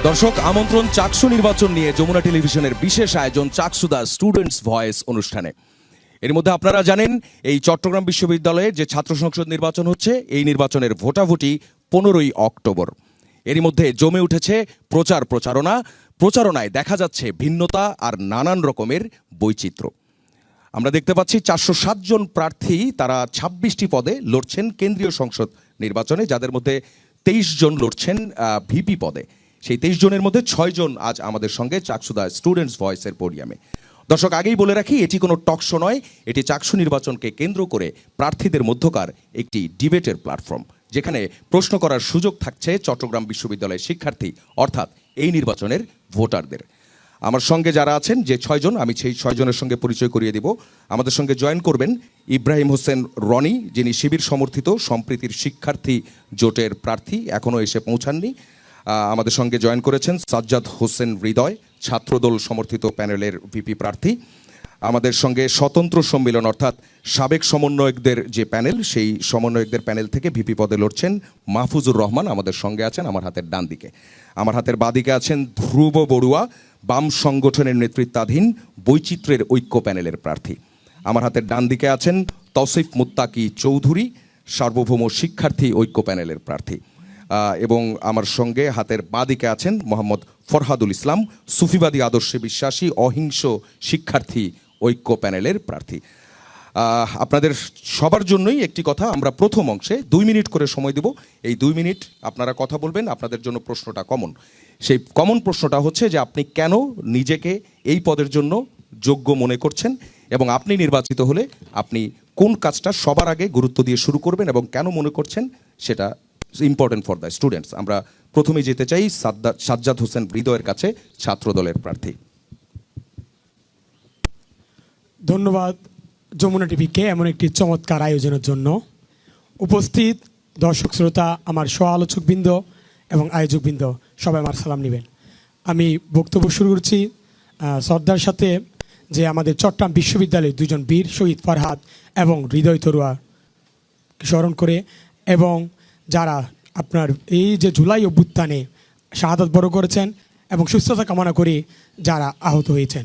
দর্শক আমন্ত্রণ চাকসু নির্বাচন নিয়ে যমুনা টেলিভিশনের বিশেষ আয়োজন চাকসু দ্য স্টুডেন্টস ভয়েস অনুষ্ঠানে। এর মধ্যে আপনারা জানেন এই চট্টগ্রাম বিশ্ববিদ্যালয়ের যে ছাত্র সংসদ নির্বাচন হচ্ছে, এই নির্বাচনের ভোটাভুটি 15ই অক্টোবর। এর মধ্যে জমে উঠেছে প্রচারণায় দেখা যাচ্ছে ভিন্নতা আর নানান রকমের বৈচিত্র্য। আমরা দেখতে পাচ্ছি 407 জন প্রার্থী, তারা 26টি পদে লড়ছেন কেন্দ্রীয় সংসদ নির্বাচনে, যাদের মধ্যে 23 জন লড়ছেন ভিপি পদে। সেই 23 জনের মধ্যে 6 জন আজ আমাদের সঙ্গে চাকসু দ্য স্টুডেন্টস ভয়েসের পোডিয়ামে। দর্শক, আগেই বলে রাখি, এটি কোনো টক শো নয়, এটি চাকসু নির্বাচনকে কেন্দ্র করে প্রার্থীদের মধ্যকার একটি ডিবেটের প্ল্যাটফর্ম, যেখানে প্রশ্ন করার সুযোগ থাকছে চট্টগ্রাম বিশ্ববিদ্যালয়ের শিক্ষার্থী অর্থাৎ এই নির্বাচনের ভোটারদের। আমার সঙ্গে যারা আছেন যে 6 জন, আমি সেই 6 জনের সঙ্গে পরিচয় করিয়ে দিব। আমাদের সঙ্গে জয়েন করবেন ইব্রাহিম হোসেন রনি, যিনি শিবির সমর্থিত সম্প্রীতির শিক্ষার্থী জোটের প্রার্থী, এখনও এসে পৌঁছাননি। আমাদের সঙ্গে জয়েন করেছেন সাজ্জাদ হোসেন হৃদয়, ছাত্রদল সমর্থিত প্যানেলের ভিপি প্রার্থী। আমাদের সঙ্গে স্বতন্ত্র সম্মেলন অর্থাৎ সাবেক সমন্বয়কদের যে প্যানেল, সেই সমন্বয়কদের প্যানেল থেকে ভিপি পদে লড়ছেন মাহফুজুর রহমান, আমাদের সঙ্গে আছেন আমার হাতের ডান দিকে। আমার হাতের বাদিকে আছেন ধ্রুব বড়ুয়া, বাম সংগঠনের নেতৃত্বাধীন বৈচিত্র্যের ঐক্য প্যানেলের প্রার্থী। আমার হাতের ডান দিকে আছেন তৌসিফ মুত্তাকি চৌধুরী, সার্বভৌম শিক্ষার্থী ঐক্য প্যানেলের প্রার্থী। এবং আমার সঙ্গে হাতের বাদিকে আছেন মোহাম্মদ ফরহাদুল ইসলাম, সুফিবাদী আদর্শে বিশ্বাসী অহিংস শিক্ষার্থী ঐক্য প্যানেলের প্রার্থী। আপনাদের সবার জন্যই একটি কথা, আমরা প্রথম অংশে 2 মিনিট করে সময় দেব। এই 2 মিনিট আপনারা কথা বলবেন। আপনাদের জন্য প্রশ্নটা কমন। সেই কমন প্রশ্নটা হচ্ছে যে আপনি কেন নিজেকে এই পদের জন্য যোগ্য মনে করছেন, এবং আপনি নির্বাচিত হলে আপনি কোন কাজটা সবার আগে গুরুত্ব দিয়ে শুরু করবেন এবং কেন মনে করছেন, সেটা ইম্পর্টেন্ট ফর দ্য স্টুডেন্টস। আমরা প্রথমে যেতে চাই সাজ্জাদ হোসেন হৃদয়ের কাছে, ছাত্র দলের প্রার্থী। ধন্যবাদ যমুনা টিভিকে এমন একটি চমৎকার আয়োজনের জন্য। উপস্থিত দর্শক শ্রোতা, আমার সহ আলোচকবৃন্দ এবং আয়োজকবৃন্দ, সবাই আমার সালাম নেবেন। আমি বক্তব্য শুরু করছি শ্রদ্ধার সাথে যে আমাদের চট্টগ্রাম বিশ্ববিদ্যালয়ের 2 জন বীর শহীদ ফরহাদ এবং হৃদয় তরুয়া স্মরণ করে, এবং যারা আপনার এই যে জুলাই অভ্যুত্থানে শাহাদাত বরণ করেছেন এবং সুস্থতা কামনা করি যারা আহত হয়েছেন।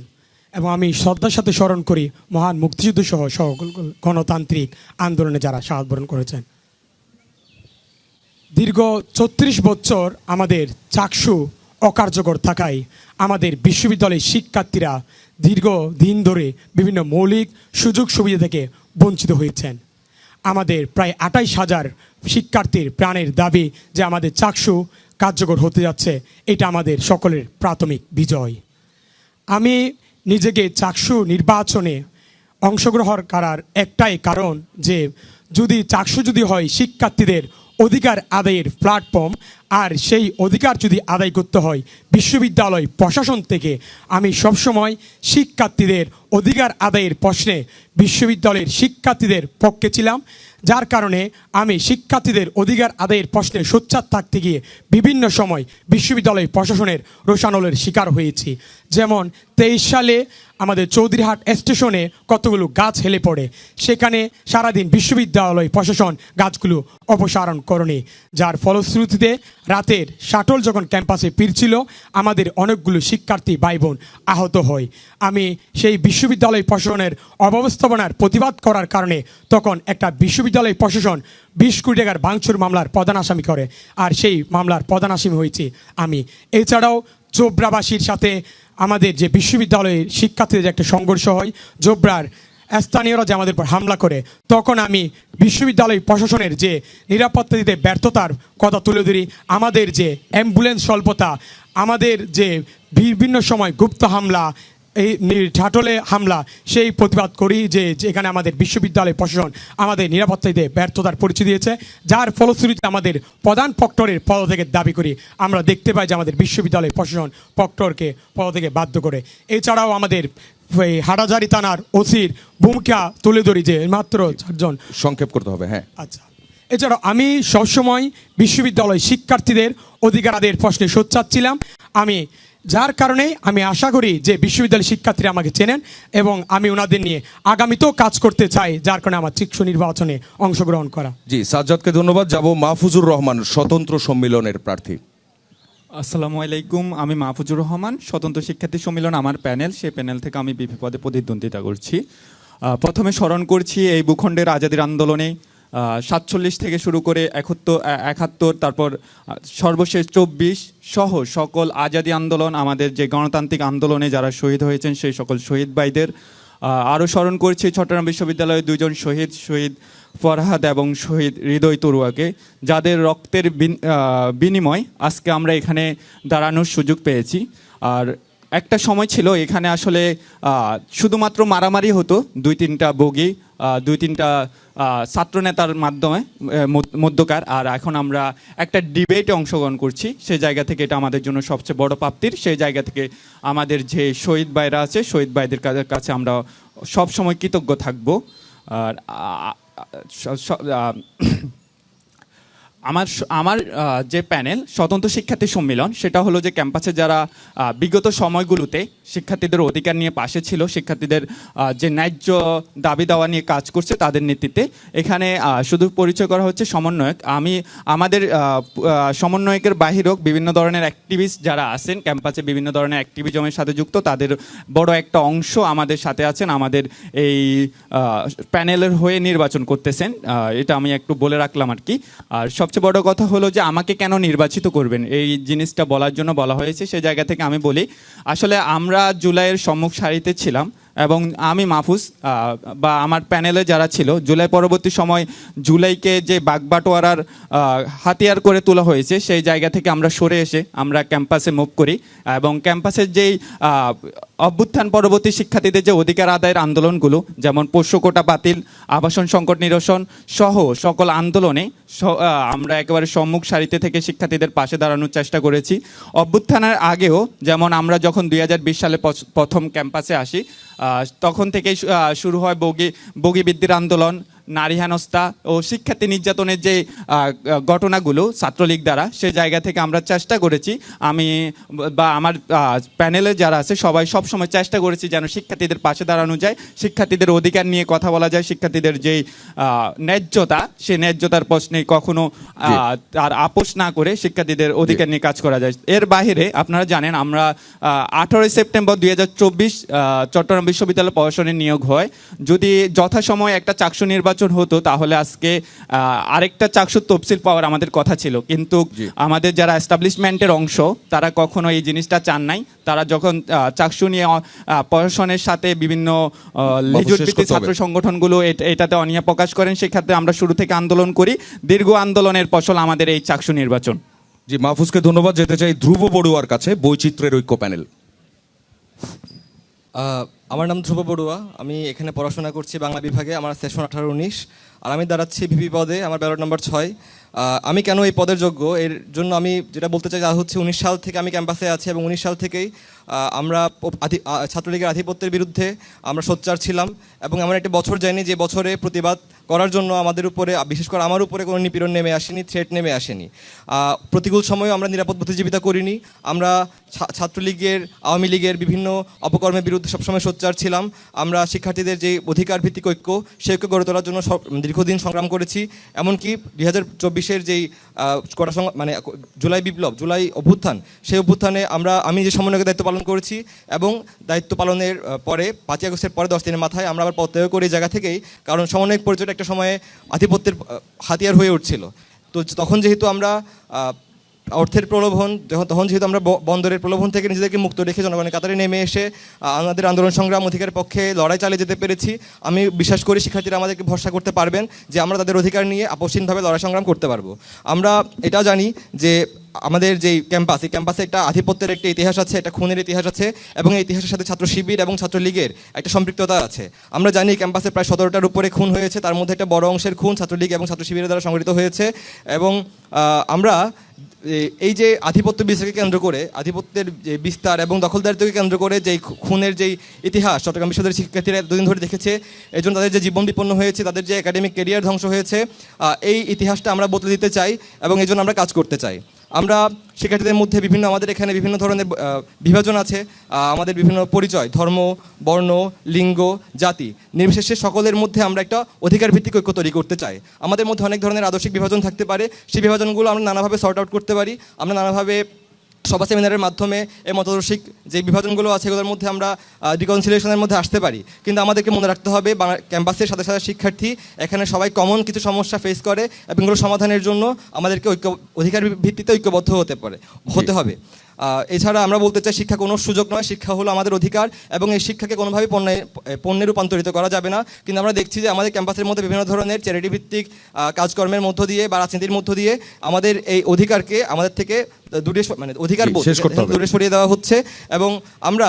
এবং আমি শ্রদ্ধার সাথে স্মরণ করি মহান মুক্তিযুদ্ধ সহ সকল গণতান্ত্রিক আন্দোলনে যারা শাহাদাত বরণ করেছেন। দীর্ঘ 34 বছর আমাদের চাকসু অকার্যকর থাকায় আমাদের বিশ্ববিদ্যালয়ের শিক্ষার্থীরা দীর্ঘদিন ধরে বিভিন্ন মৌলিক সুযোগ সুবিধা থেকে বঞ্চিত হয়েছেন। আমাদের প্রায় 28,000 শিক্ষার্থীর প্রাণের দাবি যে আমাদের চাকসু কার্যকর হতে যাচ্ছে, এটা আমাদের সকলের প্রাথমিক বিজয়। আমি নিজেকে চাকসু নির্বাচনে অংশগ্রহণ করার একটাই কারণ যে চাকসু যদি হয় শিক্ষার্থীদের অধিকার আদায়ের প্ল্যাটফর্ম, আর সেই অধিকার যদি আদায় করতে হয় বিশ্ববিদ্যালয় প্রশাসন থেকে, আমি সবসময় শিক্ষার্থীদের অধিকার আদায়ের প্রশ্নে বিশ্ববিদ্যালয়ের শিক্ষার্থীদের পক্ষে ছিলাম। যার কারণে আমি শিক্ষার্থীদের অধিকার আদায়ের প্রশ্নে সোচ্চার থাকতে গিয়ে বিভিন্ন সময় বিশ্ববিদ্যালয় প্রশাসনের রোষানলের শিকার হয়েছি। যেমন 23 সালে আমাদের চৌধুরীহাট স্টেশনে কতগুলো গাছ হেলে পড়ে, সেখানে সারাদিন বিশ্ববিদ্যালয় প্রশাসন গাছগুলো অপসারণ করেনি, যার ফলশ্রুতিতে রাতের শাটল যখন ক্যাম্পাসে ফিরছিল আমাদের অনেকগুলো শিক্ষার্থী ভাই বোন আহত হয়। আমি সেই বিশ্ববিদ্যালয় প্রশাসনের অব্যবস্থাপনার প্রতিবাদ করার কারণে তখন একটা বিশ্ববিদ্যালয় প্রশাসন 20 কোটি টাকার ভাঙচুর মামলার প্রধান আসামি করে, আর সেই মামলার প্রধান আসামি হয়েছি আমি। এছাড়াও জোবরাবাসীর সাথে আমাদের যে বিশ্ববিদ্যালয়ের শিক্ষার্থীদের যে একটা সংঘর্ষ হয়, জোবরার স্থানীয়রা যে আমাদের উপর হামলা করে, তখন আমি বিশ্ববিদ্যালয় প্রশাসনের যে নিরাপত্তা দিতে ব্যর্থতার কথা তুলে ধরি। আমাদের যে অ্যাম্বুলেন্স স্বল্পতা, আমাদের যে বিভিন্ন সময় গুপ্ত হামলা, এই ঠাটলে হামলা, সেই প্রতিবাদ করি যে এখানে আমাদের বিশ্ববিদ্যালয় প্রশাসন আমাদের নিরাপত্তা দিতে ব্যর্থতার পরিচয় দিয়েছে, যার ফলশ্রুতিতে আমাদের প্রধান প্রক্টরের পদত্যাগের দাবি করি। আমরা দেখতে পাই যে আমাদের বিশ্ববিদ্যালয় প্রশাসন প্রক্টরকে পদত্যাগে বাধ্য করে। এছাড়াও আমাদের হাটাজারি থানার ওসির ভূমিকা তুলে ধরি যে মাত্র 4 জন, সংক্ষেপ করতে হবে, হ্যাঁ। আচ্ছা, এছাড়াও আমি সবসময় বিশ্ববিদ্যালয় শিক্ষার্থীদের অধিকার আদায়ের প্রশ্নে সোচ্চার ছিলাম। যার কারণে আমি আশা করি যে বিশ্ববিদ্যালয় শিক্ষার্থীরা আমাকে চেনেন এবং আমি ওনাদের নিয়ে আগামীতেও কাজ করতে চাই, যার কারণে আমার চাকসু নির্বাচনে অংশগ্রহণ করা। জি, সাজ্জাদকে ধন্যবাদ। যাব মাহফুজুর রহমান, স্বতন্ত্র সম্মেলনের প্রার্থী। আসসালামু আলাইকুম, আমি মাহফুজুর রহমান। স্বতন্ত্র শিক্ষার্থী সম্মেলন আমার প্যানেল, সেই প্যানেল থেকে আমি বিপি পদে প্রতিদ্বন্দ্বিতা করছি। প্রথমে স্মরণ করছি এই ভূখণ্ডের আজাদির আন্দোলনে 47 থেকে শুরু করে 71, তারপর সর্বশেষ 24 সহ সকল আজাদি আন্দোলন, আমাদের যে গণতান্ত্রিক আন্দোলনে যারা শহীদ হয়েছেন সেই সকল শহীদ ভাইদের। আরও স্মরণ করছি চট্টগ্রাম বিশ্ববিদ্যালয়ের দুজন শহীদ ফরহাদ এবং শহীদ হৃদয় তরুয়াকে, যাদের রক্তের বিনিময় আজকে আমরা এখানে দাঁড়ানোর সুযোগ পেয়েছি। আর একটা সময় ছিল এখানে আসলে শুধুমাত্র মারামারি হতো, 2-3টা বগি, 2-3টা ছাত্রনেতার মাধ্যমে মধ্যকার। আর এখন আমরা একটা ডিবেটে অংশগ্রহণ করছি, সেই জায়গা থেকে এটা আমাদের জন্য সবচেয়ে বড় প্রাপ্তির। সেই জায়গা থেকে আমাদের যে শহীদ ভাইরা আছে, শহীদ ভাইদের কাছে আমরা সবসময় কৃতজ্ঞ থাকব। আর আমার যে প্যানেল স্বতন্ত্র শিক্ষার্থী সম্মেলন, সেটা হলো যে ক্যাম্পাসে যারা বিগত সময়গুলোতে শিক্ষার্থীদের অধিকার নিয়ে পাশে ছিল, শিক্ষার্থীদের যে ন্যায্য দাবি দাওয়া নিয়ে কাজ করছে তাদের নেতৃত্বে। এখানে শুধু পরিচয় করা হচ্ছে সমন্বয়ক। আমাদের সমন্বয়কের বাহিরেও বিভিন্ন ধরনের অ্যাক্টিভিস্ট যারা আছেন ক্যাম্পাসে, বিভিন্ন ধরনের অ্যাক্টিভিজমের সাথে যুক্ত, তাদের বড় একটা অংশ আমাদের সাথে আছেন, আমাদের এই প্যানেলের হয়ে নির্বাচন করতেছেন। এটা আমি একটু বলে রাখলাম আর কি। আর সবচেয়ে বড় কথা হলো যে আমাকে কেন নির্বাচিত করবেন, এই জিনিসটা বলার জন্য বলা হয়েছে। সেই জায়গা থেকে আমি বলি, আসলে আমরা জুলাইয়ের সম্মুখ সারিতে ছিলাম এবং আমি মাহফুজ বা আমার প্যানেলে যারা ছিল, জুলাই পরবর্তী সময় জুলাইকে যে বাগবাটোয়ারার হাতিয়ার করে তোলা হয়েছে, সেই জায়গা থেকে আমরা সরে এসে আমরা ক্যাম্পাসে মুভ করি এবং ক্যাম্পাসের যেই অভ্যুত্থান পরবর্তী শিক্ষার্থীদের যে অধিকার আদায়ের আন্দোলনগুলো, যেমন পোষ্য কোটা বাতিল, আবাসন সংকট নিরসন সহ সকল আন্দোলনে আমরা একেবারে সম্মুখ সারিতে থেকে শিক্ষার্থীদের পাশে দাঁড়ানোর চেষ্টা করেছি। অভ্যুত্থানের আগেও যেমন আমরা যখন 2020 সালে প্রথম ক্যাম্পাসে আসি, তখন থেকেই শুরু হয় বগি বৃদ্ধির আন্দোলন, নারী হেনস্থা ও শিক্ষার্থী নির্যাতনের যে ঘটনাগুলো ছাত্রলীগ দ্বারা, সেই জায়গা থেকে আমরা চেষ্টা করেছি, আমি বা আমার প্যানেলে যারা আছে সবাই সবসময় চেষ্টা করেছি যেন শিক্ষার্থীদের পাশে দাঁড়ানো যায়, শিক্ষার্থীদের অধিকার নিয়ে কথা বলা যায়, শিক্ষার্থীদের যেই ন্যায্যতা, সেই ন্যায্যতার প্রশ্নে কখনো আর আপোষ না করে শিক্ষার্থীদের অধিকার নিয়ে কাজ করা যায়। এর বাইরে আপনারা জানেন আমরা 18 সেপ্টেম্বর 2024 চট্টগ্রাম বিশ্ববিদ্যালয় প্রশাসনের নিয়োগ হয়। যদি যথাসময়ে একটা চাকসু নির্বাচন হতো তাহলে আজকে আরেকটা চাকসুর তফসিল পাওয়ার আমাদের কথা ছিল, কিন্তু আমাদের যারা এস্টাবলিশমেন্টের অংশ তারা কখনো এই জিনিসটা চান নাই। তারা যখন চাকসু নিয়ে প্রশাসনের সাথে বিভিন্ন লেজুরভিত্তিক ছাত্র সংগঠনগুলো এটাতে অনীহা প্রকাশ করেন, সেক্ষেত্রে আমরা শুরু থেকে আন্দোলন করি। দীর্ঘ আন্দোলনের ফসল আমাদের এই চাকসু নির্বাচন। জি, মাহফুজকে ধন্যবাদ। যেতে চাই ধ্রুব বড়ুয়ার কাছে, বৈচিত্র্যের ঐক্য প্যানেল। আমার নাম ধ্রুব বড়ুয়া, আমি এখানে পড়াশোনা করছি বাংলা বিভাগে, আমার সেশন 18-19, আর আমি দাঁড়াচ্ছি ভিপি পদে, আমার ব্যালট নাম্বার 6। আমি কেন এই পদের যোগ্য, এর জন্য আমি যেটা বলতে চাই তা হচ্ছে 19 সাল থেকে আমি ক্যাম্পাসে আছি এবং 19 সাল থেকেই আমরা ছাত্রলীগের আধিপত্যের বিরুদ্ধে আমরা সোচ্চার ছিলাম এবং এমন একটা বছর যায়নি যে বছরে প্রতিবাদ করার জন্য আমাদের উপরে, বিশেষ করে আমার উপরে, কোনো নিপীড়ন নেমে আসেনি, থ্রেট নেমে আসেনি। প্রতিকূল সময়েও আমরা নিরাপদ প্রতিযোগিতা করিনি। আমরা ছাত্রলীগের, আওয়ামী লীগের বিভিন্ন অপকর্মের বিরুদ্ধে সবসময় সোচ্চার ছিলাম। আমরা শিক্ষার্থীদের যে অধিকার ভিত্তিক ঐক্য, সেই ঐক্য গড়ে তোলার জন্য দীর্ঘদিন সংগ্রাম করেছি। এমনকি 2024-এর যেই জুলাই বিপ্লব, জুলাই অভ্যুত্থান, সেই অভ্যুত্থানে আমি যে সমন্বয়কের দায়িত্ব পালন করেছি এবং দায়িত্ব পালনের পরে 5ই আগস্টের পরে 10 দিনের মাথায় আমরা আবার পদত্যাগ করি এই জায়গা থেকেই, কারণ সমন্বয়ক পরিচয়টা একটা সময়ে আধিপত্যের হাতিয়ার হয়ে উঠছিল। তো তখন যেহেতু আমরা অর্থের প্রলোভন, তখন যেহেতু আমরা বন্দরের প্রলোভন থেকে নিজেদেরকে মুক্ত রেখে জনগণের কাতারে নেমে এসে আমাদের আন্দোলন সংগ্রাম অধিকারের পক্ষে লড়াই চালিয়ে যেতে পেরেছি। আমি বিশ্বাস করি শিক্ষার্থীরা আমাদেরকে ভরসা করতে পারবেন যে আমরা তাদের অধিকার নিয়ে আপোষহীনভাবে লড়াই সংগ্রাম করতে পারবো। আমরা এটাও জানি যে আমাদের যেই ক্যাম্পাস, এই ক্যাম্পাসে একটা আধিপত্যের একটা ইতিহাস আছে, একটা খুনের ইতিহাস আছে এবং এই ইতিহাসের সাথে ছাত্র শিবির এবং ছাত্রলীগের একটা সম্পৃক্ততা আছে। আমরা জানি ক্যাম্পাসে প্রায় 17টার উপরে খুন হয়েছে, তার মধ্যে একটা বড় অংশের খুন ছাত্রলীগ এবং ছাত্র শিবিরের দ্বারা সংগঠিত হয়েছে। এবং আমরা এই যে আধিপত্য বিস্তারকে কেন্দ্র করে, আধিপত্যের যে বিস্তার এবং দখলদারিত্বকে কেন্দ্র করে যেই খুনের যেই ইতিহাস চট্টগ্রাম বিশ্ববিদ্যালয়ের শিক্ষার্থীরা এতদিন ধরে দেখেছে, এই জন্য তাদের যে জীবন বিপন্ন হয়েছে, তাদের যে একাডেমিক ক্যারিয়ার ধ্বংস হয়েছে, এই ইতিহাসটা আমরা বদলে দিতে চাই এবং এই জন্য আমরা কাজ করতে চাই। আমরা শিক্ষার্থীদের মধ্যে আমাদের এখানে বিভিন্ন ধরনের বিভাজন আছে, আমাদের বিভিন্ন পরিচয়, ধর্ম, বর্ণ, লিঙ্গ, জাতি নির্বিশেষে সকলের মধ্যে আমরা একটা অধিকার ভিত্তিক ঐক্য তৈরি করতে চাই। আমাদের মধ্যে অনেক ধরনের আদর্শিক বিভাজন থাকতে পারে, সেই বিভাজনগুলো আমরা নানাভাবে সর্ট আউট করতে পারি, আমরা নানাভাবে সভা সেমিনারের মাধ্যমে এই মতাদর্শিক যে বিভাজনগুলো আছে এগুলোর মধ্যে আমরা রিকনসিলিয়েশনের মধ্যে আসতে পারি। কিন্তু আমাদেরকে মনে রাখতে হবে ক্যাম্পাসের সাথে সাথে শিক্ষার্থী এখানে সবাই কমন কিছু সমস্যা ফেস করে এবং এগুলো সমাধানের জন্য আমাদেরকে অধিকার ভিত্তিতে ঐক্যবদ্ধ হতে হবে। এছাড়া আমরা বলতে চাই শিক্ষা কোনো সুযোগ নয়, শিক্ষা হলো আমাদের অধিকার এবং এই শিক্ষাকে কোনোভাবেই পণ্যে রূপান্তরিত করা যাবে না। কিন্তু আমরা দেখছি যে আমাদের ক্যাম্পাসের মধ্যে বিভিন্ন ধরনের চ্যারিটি ভিত্তিক কাজকর্মের মধ্য দিয়ে বা রাজনীতির মধ্য দিয়ে আমাদের এই অধিকারকে আমাদের থেকে দূরে সরিয়ে দেওয়া হচ্ছে। এবং আমরা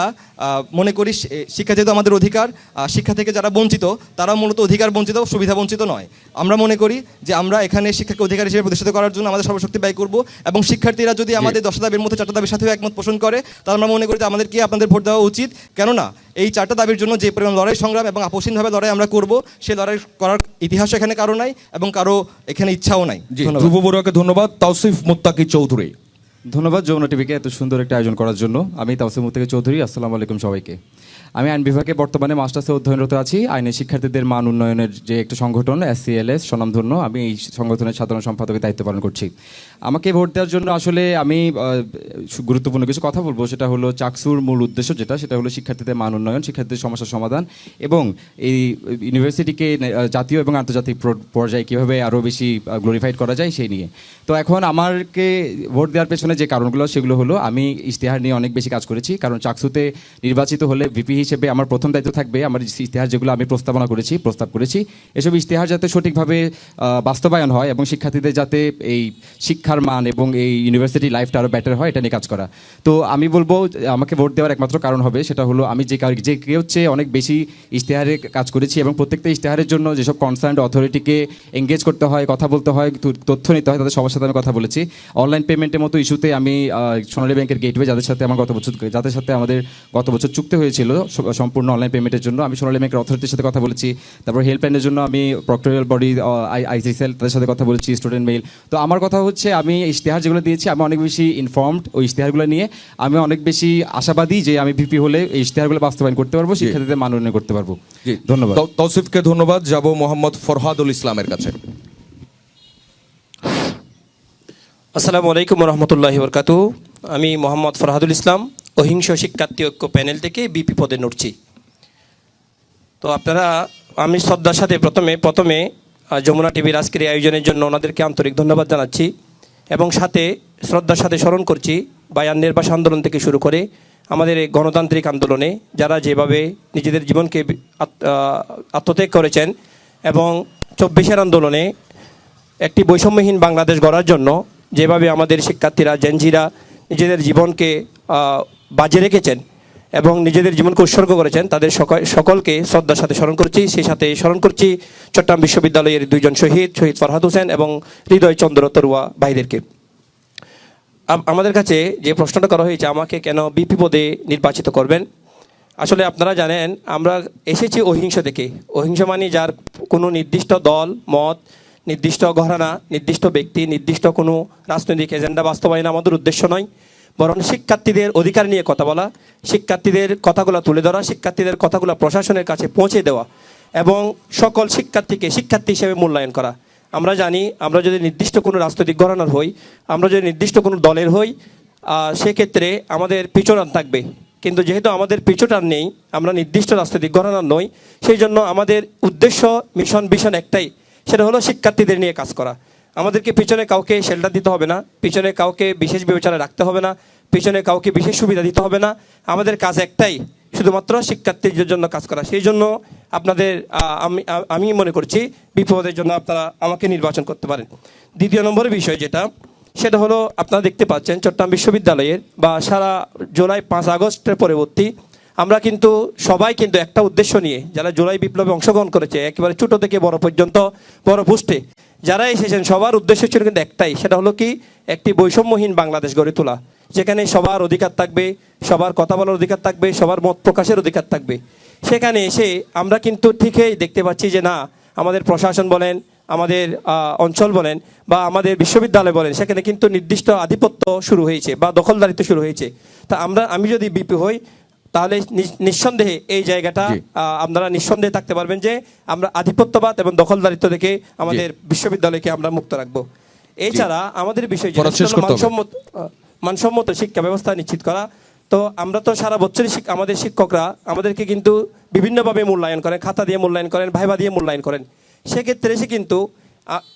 মনে করি শিক্ষা যেহেতু আমাদের অধিকার, শিক্ষা থেকে যারা বঞ্চিত তারা মূলত অধিকার বঞ্চিত, সুবিধা বঞ্চিত নয়। আমরা মনে করি যে আমরা এখানে শিক্ষাকে অধিকার হিসেবে প্রতিষ্ঠিত করার জন্য আমাদের সর্বশক্তি ব্যয় করব এবং শিক্ষার্থীরা যদি আমাদের 10টা দাবির মধ্যে 4টা দাবির সাথে একমত পোষণ করে তাহলে আমরা মনে করি যে আমাদেরকে আপনাদের ভোট দেওয়া উচিত। কেননা এই 4টা দাবির জন্য যে পরিমাণ লড়াই সংগ্রাম এবং আপসীনভাবে লড়াই আমরা করব, সেই লড়াই করার ইতিহাস এখানে কারো নাই এবং কারো এখানে ইচ্ছাও নাই। ধ্রুব বড়ুয়াকে ধন্যবাদ। তাওসিফ মুত্তাকি চৌধুরী। ধন্যবাদ যমুনা টিভিকে এত সুন্দর একটা আয়োজন করার জন্য। আমি তাওসিফ মুত্তাকি চৌধুরী। আসসালামু আলাইকুম সবাইকে। আমি আইন বিভাগে বর্তমানে মাস্টার্সে অধ্যয়নরত আছি। আইনের শিক্ষার্থীদের মান উন্নয়নের যে একটা সংগঠন SCLS স্বনামধন্য, আমি এই সংগঠনের সাধারণ সম্পাদকের দায়িত্ব পালন করছি। আমাকে ভোট দেওয়ার জন্য আসলে আমি গুরুত্বপূর্ণ কিছু কথা বলবো। সেটা হলো চাকসুর মূল উদ্দেশ্য যেটা হলো শিক্ষার্থীদের মান উন্নয়ন, শিক্ষার্থীদের সমস্যার সমাধান এবং এই ইউনিভার্সিটিকে জাতীয় এবং আন্তর্জাতিক পর্যায়ে কীভাবে আরও বেশি গ্লোরিফাইড করা যায় সেই নিয়ে। তো এখন আমাকে ভোট দেওয়ার পেছনে যে কারণগুলো সেগুলো হলো আমি ইশতেহার নিয়ে অনেক বেশি কাজ করেছি। কারণ চাকসুতে নির্বাচিত হলে ভিপি হিসেবে আমার প্রথম দায়িত্ব থাকবে আমার ইশতেহার যেগুলো আমি প্রস্তাব করেছি এসব ইশতেহার যাতে সঠিকভাবে বাস্তবায়ন হয় এবং শিক্ষার্থীদের যাতে এই শিক্ষার মান এবং এই ইউনিভার্সিটি লাইফটা আরও বেটার হয় এটা নিয়ে কাজ করা। তো আমি বলবো আমাকে ভোট দেওয়ার একমাত্র কারণ হবে সেটা হলো আমি যে কেউ হচ্ছে অনেক বেশি ইশতেহারে কাজ করেছি এবং প্রত্যেকটা ইশতেহারের জন্য যেসব কনসার্ন অথরিটিকে এঙ্গেজ করতে হয়, কথা বলতে হয়, তথ্য নিতে হয়, তাদের সবার সাথে আমি কথা বলেছি। অনলাইন পেমেন্টের মতো ইস্যুতে আমি সোনালী ব্যাংকের গেটওয়ে যাদের সাথে আমাদের গত বছর চুক্তি হয়েছিল সম্পূর্ণ অনলাইন পেমেন্টের জন্য, আমি সোনালী ব্যাংকের অথরিটির সাথে কথা বলেছি। তারপর হেল্পলাইনের জন্য আমি প্রক্টোরিয়াল বডি ICSL তাদের সাথে কথা বলেছি, স্টুডেন্ট মেইল। তো আমার কথা হচ্ছে আমি ইশতেহার যেগুলো দিয়েছি আমি অনেক বেশি ইনফর্মড ওই ইশতেহারগুলো নিয়ে। আমি অনেক বেশি আশাবাদী যে আমি ভিপি হলে এই ইশতেহারগুলো বাস্তবায়ন করতে পারবো, শিক্ষার্থীদের মান উন্নয়ন করতে পারবো। ধন্যবাদ। তাওসিফকে ধন্যবাদ। যাব মোহাম্মদ ফরহাদুল ইসলামের কাছে। আসসালামু আলাইকুম রহমতুল্লাহি বরকাতুহু। আমি মোহাম্মদ ফরহাদুল ইসলাম অহিংস শিক্ষার্থী ঐক্য প্যানেল থেকে বিপি পদে নড়ছি। তো আমি শ্রদ্ধার সাথে প্রথমে যমুনা টিভির আজকের এই আয়োজনের জন্য ওনাদেরকে আন্তরিক ধন্যবাদ জানাচ্ছি এবং সাথে শ্রদ্ধার সাথে স্মরণ করছি বায়ান নির্বাস আন্দোলন থেকে শুরু করে আমাদের এই গণতান্ত্রিক আন্দোলনে যারা যেভাবে নিজেদের জীবনকে আত্মত্যাগ করেছেন এবং 24-এর আন্দোলনে একটি বৈষম্যহীন বাংলাদেশ গড়ার জন্য যেভাবে আমাদের শিক্ষার্থীরা জেনজিরা নিজেদের জীবনকে বাজে রেখেছেন এবং নিজেদের জীবনকে উৎসর্গ করেছেন তাদের সকলকে শ্রদ্ধার সাথে স্মরণ করছি। সেই সাথে স্মরণ করছি চট্টগ্রাম বিশ্ববিদ্যালয়ের 2 জন শহীদ ফরহাদ হোসেন এবং হৃদয় চন্দ্র তরুয়া ভাইদেরকে। আমাদের কাছে যে প্রশ্নটা করা হয়েছে আমাকে কেন বিপি পদে নির্বাচিত করবেন, আসলে আপনারা জানেন আমরা এসেছি অহিংস থেকে। অহিংস মানে যার কোনো নির্দিষ্ট দল মত, নির্দিষ্ট ঘরানা, নির্দিষ্ট ব্যক্তি, নির্দিষ্ট কোনো রাজনৈতিক এজেন্ডা বাস্তবায়ন আমাদের উদ্দেশ্য নয়, বরং শিক্ষার্থীদের অধিকার নিয়ে কথা বলা, শিক্ষার্থীদের কথাগুলো তুলে ধরা, শিক্ষার্থীদের কথাগুলো প্রশাসনের কাছে পৌঁছে দেওয়া এবং সকল শিক্ষার্থীকে শিক্ষার্থী হিসেবে মূল্যায়ন করা। আমরা জানি আমরা যদি নির্দিষ্ট কোনো রাজনৈতিক ঘরানার হই, আমরা যদি নির্দিষ্ট কোনো দলের হই, সেক্ষেত্রে আমাদের পিছুটান থাকবে। কিন্তু যেহেতু আমাদের পিছুটান নেই, আমরা নির্দিষ্ট রাজনৈতিক ঘরানার নই, সেই জন্য আমাদের উদ্দেশ্য মিশন ভিশন একটাই, সেটা হলো শিক্ষার্থীদের নিয়ে কাজ করা। আমাদেরকে পিছনে কাউকে শেল্টার দিতে হবে না, পিছনে কাউকে বিশেষ বিবেচনা রাখতে হবে না, পিছনে কাউকে বিশেষ সুবিধা দিতে হবে না। আমাদের কাজ একটাই, শুধুমাত্র শিক্ষার্থীদের জন্য কাজ করা। সেই জন্য আমি মনে করছি বিপদের জন্য আপনারা আমাকে নির্বাচন করতে পারেন। দ্বিতীয় নম্বরের বিষয় সেটা হলো আপনারা দেখতে পাচ্ছেন চট্টগ্রাম বিশ্ববিদ্যালয়ের বা সারা জুলাই 5 আগস্টের পরবর্তী আমরা কিন্তু সবাই কিন্তু একটা উদ্দেশ্য নিয়ে যারা জুলাই বিপ্লবে অংশগ্রহণ করেছে একেবারে ছোট থেকে বড় পর্যন্ত বড় পোস্টে যারা এসেছেন সবার উদ্দেশ্য ছিল কিন্তু একটাই, সেটা হলো কি একটি বৈষম্যহীন বাংলাদেশ গড়ে তোলা, যেখানে সবার অধিকার থাকবে, সবার কথা বলার অধিকার থাকবে, সবার মত প্রকাশের অধিকার থাকবে। সেখানে এসে আমরা কিন্তু ঠিকই দেখতে পাচ্ছি যে না, আমাদের প্রশাসন বলেন, আমাদের অঞ্চল বলেন বা আমাদের বিশ্ববিদ্যালয় বলেন, সেখানে কিন্তু নির্দিষ্ট আধিপত্য শুরু হয়েছে বা দখলদারিত্ব শুরু হয়েছে। তা আমি যদি বিপি হই তাহলে নিঃসন্দেহে এই জায়গাটা আপনারা নিঃসন্দেহে থাকতে পারবেন যে আমরা আধিপত্যবাদ এবং দখলদারিত্ব থেকে আমাদের বিশ্ববিদ্যালয়কে আমরা মুক্ত রাখবো। এছাড়া আমাদের বিষয় মানসম্মত শিক্ষা ব্যবস্থা নিশ্চিত করা। তো আমরা তো সারা বছরই আমাদের শিক্ষকরা আমাদেরকে কিন্তু বিভিন্নভাবে মূল্যায়ন করেন, খাতা দিয়ে মূল্যায়ন করেন, ভাইবা দিয়ে মূল্যায়ন করেন। সেক্ষেত্রে এসে কিন্তু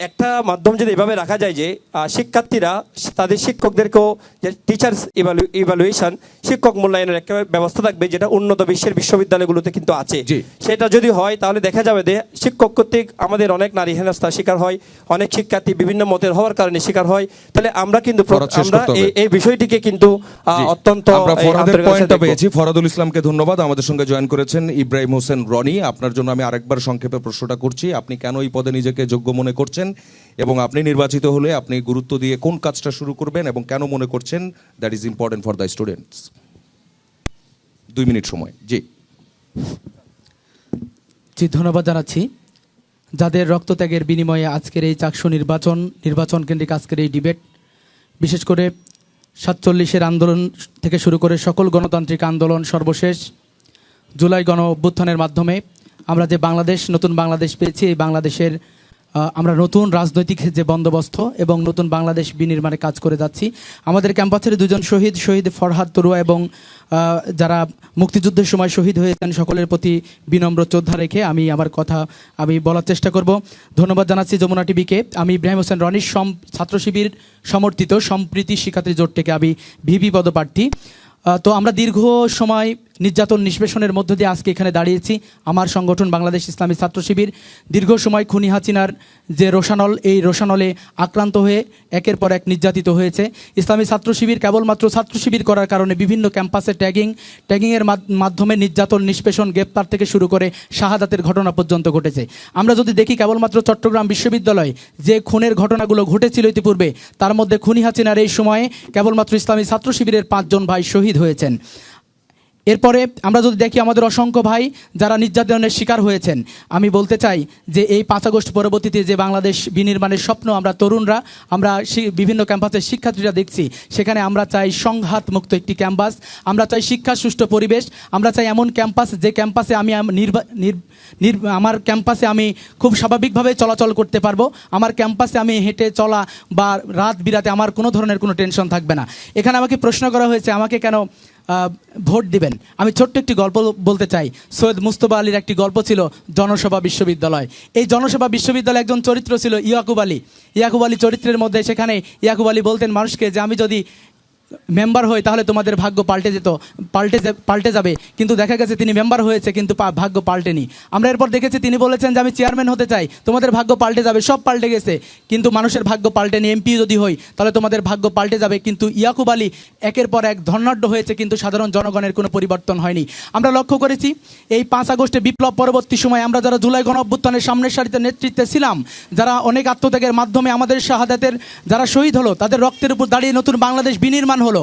একটা মাধ্যম যদি এভাবে রাখা যায় যে শিক্ষার্থীরা তাদের শিক্ষকদেরকেও যে টিচার্স ইভ্যালুয়েশন, শিক্ষক মূল্যায়নের একটা ব্যবস্থা থাকবে, যেটা উন্নত বিশ্বের বিশ্ববিদ্যালয়গুলোতে কিন্তু আছে। জি। সেটা যদি হয় তাহলে দেখা যাবে যে শিক্ষক কর্তৃক আমাদের অনেক নারী হেনস্থার শিকার হয়, অনেক শিক্ষার্থী বিভিন্ন মতের হওয়ার কারণে শিকার হয়। তাহলে আমরা কিন্তু ফরহাদ, শেষ আমরা করতে হবে। এই বিষয়টিকে কিন্তু জি। অত্যন্ত আমরা ফরহাদের আন্তরিকতার পয়েন্টটা সাথে দেখব। পেয়েছি। ফরহাদুল ইসলামকে ধন্যবাদ, আমাদের সঙ্গে জয়েন করেছেন। ইব্রাহিম হোসেন রনি, আপনার জন্য আমি আরেকবার সংক্ষেপে প্রশ্নটা করছি। আপনি কেন এই পদে নিজেকে যোগ্য মনে করছেন এবং আপনি নির্বাচিত হলে আপনি গুরুত্ব দিয়ে কোন কাজটা শুরু করবেন এবং কেন মনে করছেন that is important for the students? 2 minute সময়। জি। জি, ধন্যবাদ জানাচ্ছি। যাদের রক্তত্যাগের বিনিময়ে আজকের এই চাকসু নির্বাচন কেন্দ্রিক আজকের এই ডিবেট, বিশেষ করে 47-এর আন্দোলন থেকে শুরু করে সকল গণতান্ত্রিক আন্দোলন, সর্বশেষ জুলাই গণ অভ্যুত্থানের মাধ্যমে আমরা যে বাংলাদেশ, নতুন বাংলাদেশ পেয়েছি, এই বাংলাদেশের আমরা নতুন রাজনৈতিক যে বন্দোবস্ত এবং নতুন বাংলাদেশ বিনির্মাণে কাজ করে যাচ্ছি। আমাদের ক্যাম্পাসের দুজন শহীদ ফরহাদ তরুয়া এবং যারা মুক্তিযুদ্ধের সময় শহীদ হয়েছেন, সকলের প্রতি বিনম্র শ্রদ্ধা রেখে আমি আমার কথা বলার চেষ্টা করব। ধন্যবাদ জানাচ্ছি যমুনা টিভিকে। আমি ইব্রাহিম হোসেন রনির ছাত্র শিবির সমর্থিত সম্প্রীতি শিক্ষার্থী জোট থেকে আমি ভিপি পদপ্রার্থী। তো আমরা দীর্ঘ সময় নির্যাতন নিষ্পেষণের মধ্য দিয়ে আজকে এখানে দাঁড়িয়েছি। আমার সংগঠন বাংলাদেশ ইসলামী ছাত্র শিবির দীর্ঘ সময় খুনি হাসিনার যে রোশানল, এই রোশানলে আক্রান্ত হয়ে একের পর এক নির্যাতিত হয়েছে। ইসলামী ছাত্র শিবির কেবলমাত্র ছাত্র শিবির করার কারণে বিভিন্ন ক্যাম্পাসে ট্যাগিংয়ের মাধ্যমে নির্যাতন নিষ্পেষণ, গ্রেপ্তার থেকে শুরু করে শাহাদাতের ঘটনা পর্যন্ত ঘটেছে। আমরা যদি দেখি কেবলমাত্র চট্টগ্রাম বিশ্ববিদ্যালয়ে যে খুনের ঘটনাগুলো ঘটেছিল ইতিপূর্বে, তার মধ্যে খুনি হাসিনার এই সময়ে কেবলমাত্র ইসলামী ছাত্র শিবিরের 5 জন ভাই শহীদ হয়েছেন। এরপরে আমরা যদি দেখি আমাদের অসংখ্য ভাই যারা নির্যাতনের শিকার হয়েছেন, আমি বলতে চাই যে এই 5 আগস্ট পরবর্তীতে যে বাংলাদেশ বিনির্মাণের স্বপ্ন আমরা তরুণরা, আমরা বিভিন্ন ক্যাম্পাসের শিক্ষার্থীরা দেখছি, সেখানে আমরা চাই সংঘাত মুক্ত একটি ক্যাম্পাস, আমরা চাই শিক্ষা সুষ্ঠু পরিবেশ, আমরা চাই এমন ক্যাম্পাস যে ক্যাম্পাসে আমার ক্যাম্পাসে আমি খুব স্বাভাবিকভাবে চলাচল করতে পারবো, আমার ক্যাম্পাসে আমি হেঁটে চলা বা রাত বিরাতে আমার কোনো ধরনের কোনো টেনশন থাকবে না। এখানে আমাকে প্রশ্ন করা হয়েছে আমাকে কেন ভোট দিবেন। আমি ছোট্ট একটি গল্প বলতে চাই। সৈয়দ মুস্তফা আলীর একটি গল্প ছিল জনসভা বিশ্ববিদ্যালয়। এই জনসভা বিশ্ববিদ্যালয়ে একজন চরিত্র ছিল ইয়াকুব আলী চরিত্রের মধ্যে সেখানে ইয়াকুব আলী বলতেন মানুষকে যে আমি যদি মেম্বার হই তাহলে তোমাদের ভাগ্য পাল্টে যাবে। কিন্তু দেখা গেছে তিনি মেম্বার হয়েছে কিন্তু ভাগ্য পাল্টেনি। আমরা এরপর দেখেছি তিনি বলেছেন যে আমি চেয়ারম্যান হতে চাই, তোমাদের ভাগ্য পাল্টে যাবে। সব পাল্টে গেছে কিন্তু মানুষের ভাগ্য পাল্টেনি। এমপি যদি হই তাহলে তোমাদের ভাগ্য পাল্টে যাবে। কিন্তু ইয়াকুব আলী একের পর এক ধনাঢ্য হয়েছে কিন্তু সাধারণ জনগণের কোনো পরিবর্তন হয়নি। আমরা লক্ষ্য করেছি এই 5 আগস্টে বিপ্লব পরবর্তী সময় আমরা যারা জুলাই গণ অভ্যুত্থানের সামনের সারিতে নেতৃত্বে ছিলাম, যারা অনেক আত্মত্যাগের মাধ্যমে আমাদের শাহাদাতের যারা শহীদ হলো, তাদের রক্তের উপর দাঁড়িয়ে নতুন বাংলাদেশ বিনির্মাণ হলো।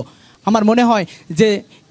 আমার মনে হয় যে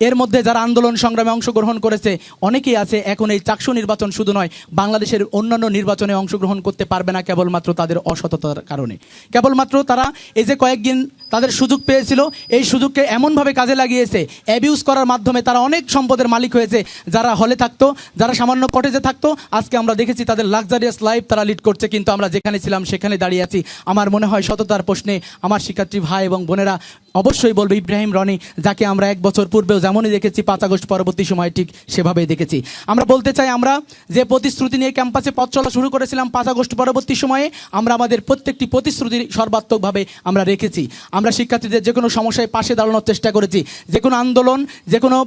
এর মধ্যে যারা আন্দোলন সংগ্রামে অংশগ্রহণ করেছে অনেকেই আছে এখন এই চাকসু নির্বাচন শুধু নয়, বাংলাদেশের অন্যান্য নির্বাচনে অংশগ্রহণ করতে পারবে না কেবলমাত্র তাদের অসততার কারণে। কেবলমাত্র তারা এই যে কয়েকদিন তাদের সুযোগ পেয়েছিল, এই সুযোগকে এমনভাবে কাজে লাগিয়েছে, অ্যাবিউজ করার মাধ্যমে তারা অনেক সম্পদের মালিক হয়েছে। যারা হলে থাকতো, যারা সামান্য কটেজে থাকতো, আজকে আমরা দেখেছি তাদের লাক্সারিয়াস লাইফ তারা লিড করছে। কিন্তু আমরা যেখানে ছিলাম সেখানে দাঁড়িয়ে আছি। আমার মনে হয় সততার প্রশ্নে আমার শিক্ষার্থী ভাই এবং বোনেরা অবশ্যই বলবে ইব্রাহিম রনি, যাকে আমরা 1 বছর পূর্বেও যেমনই দেখেছি 5 আগস্ট পরবর্তী সময় ঠিক সেভাবেই দেখেছি। আমরা বলতে চাই আমরা যে প্রতিশ্রুতি নিয়ে ক্যাম্পাসে পথ চলা শুরু করেছিলাম 5 আগস্ট পরবর্তী সময়ে, আমরা আমাদের প্রত্যেকটি প্রতিশ্রুতি সর্বাত্মকভাবে আমরা রেখেছি। আমরা শিক্ষার্থীদের যে কোনো সমস্যায় পাশে দাঁড়ানোর চেষ্টা করেছি। যে কোনো আন্দোলন, যে কোনো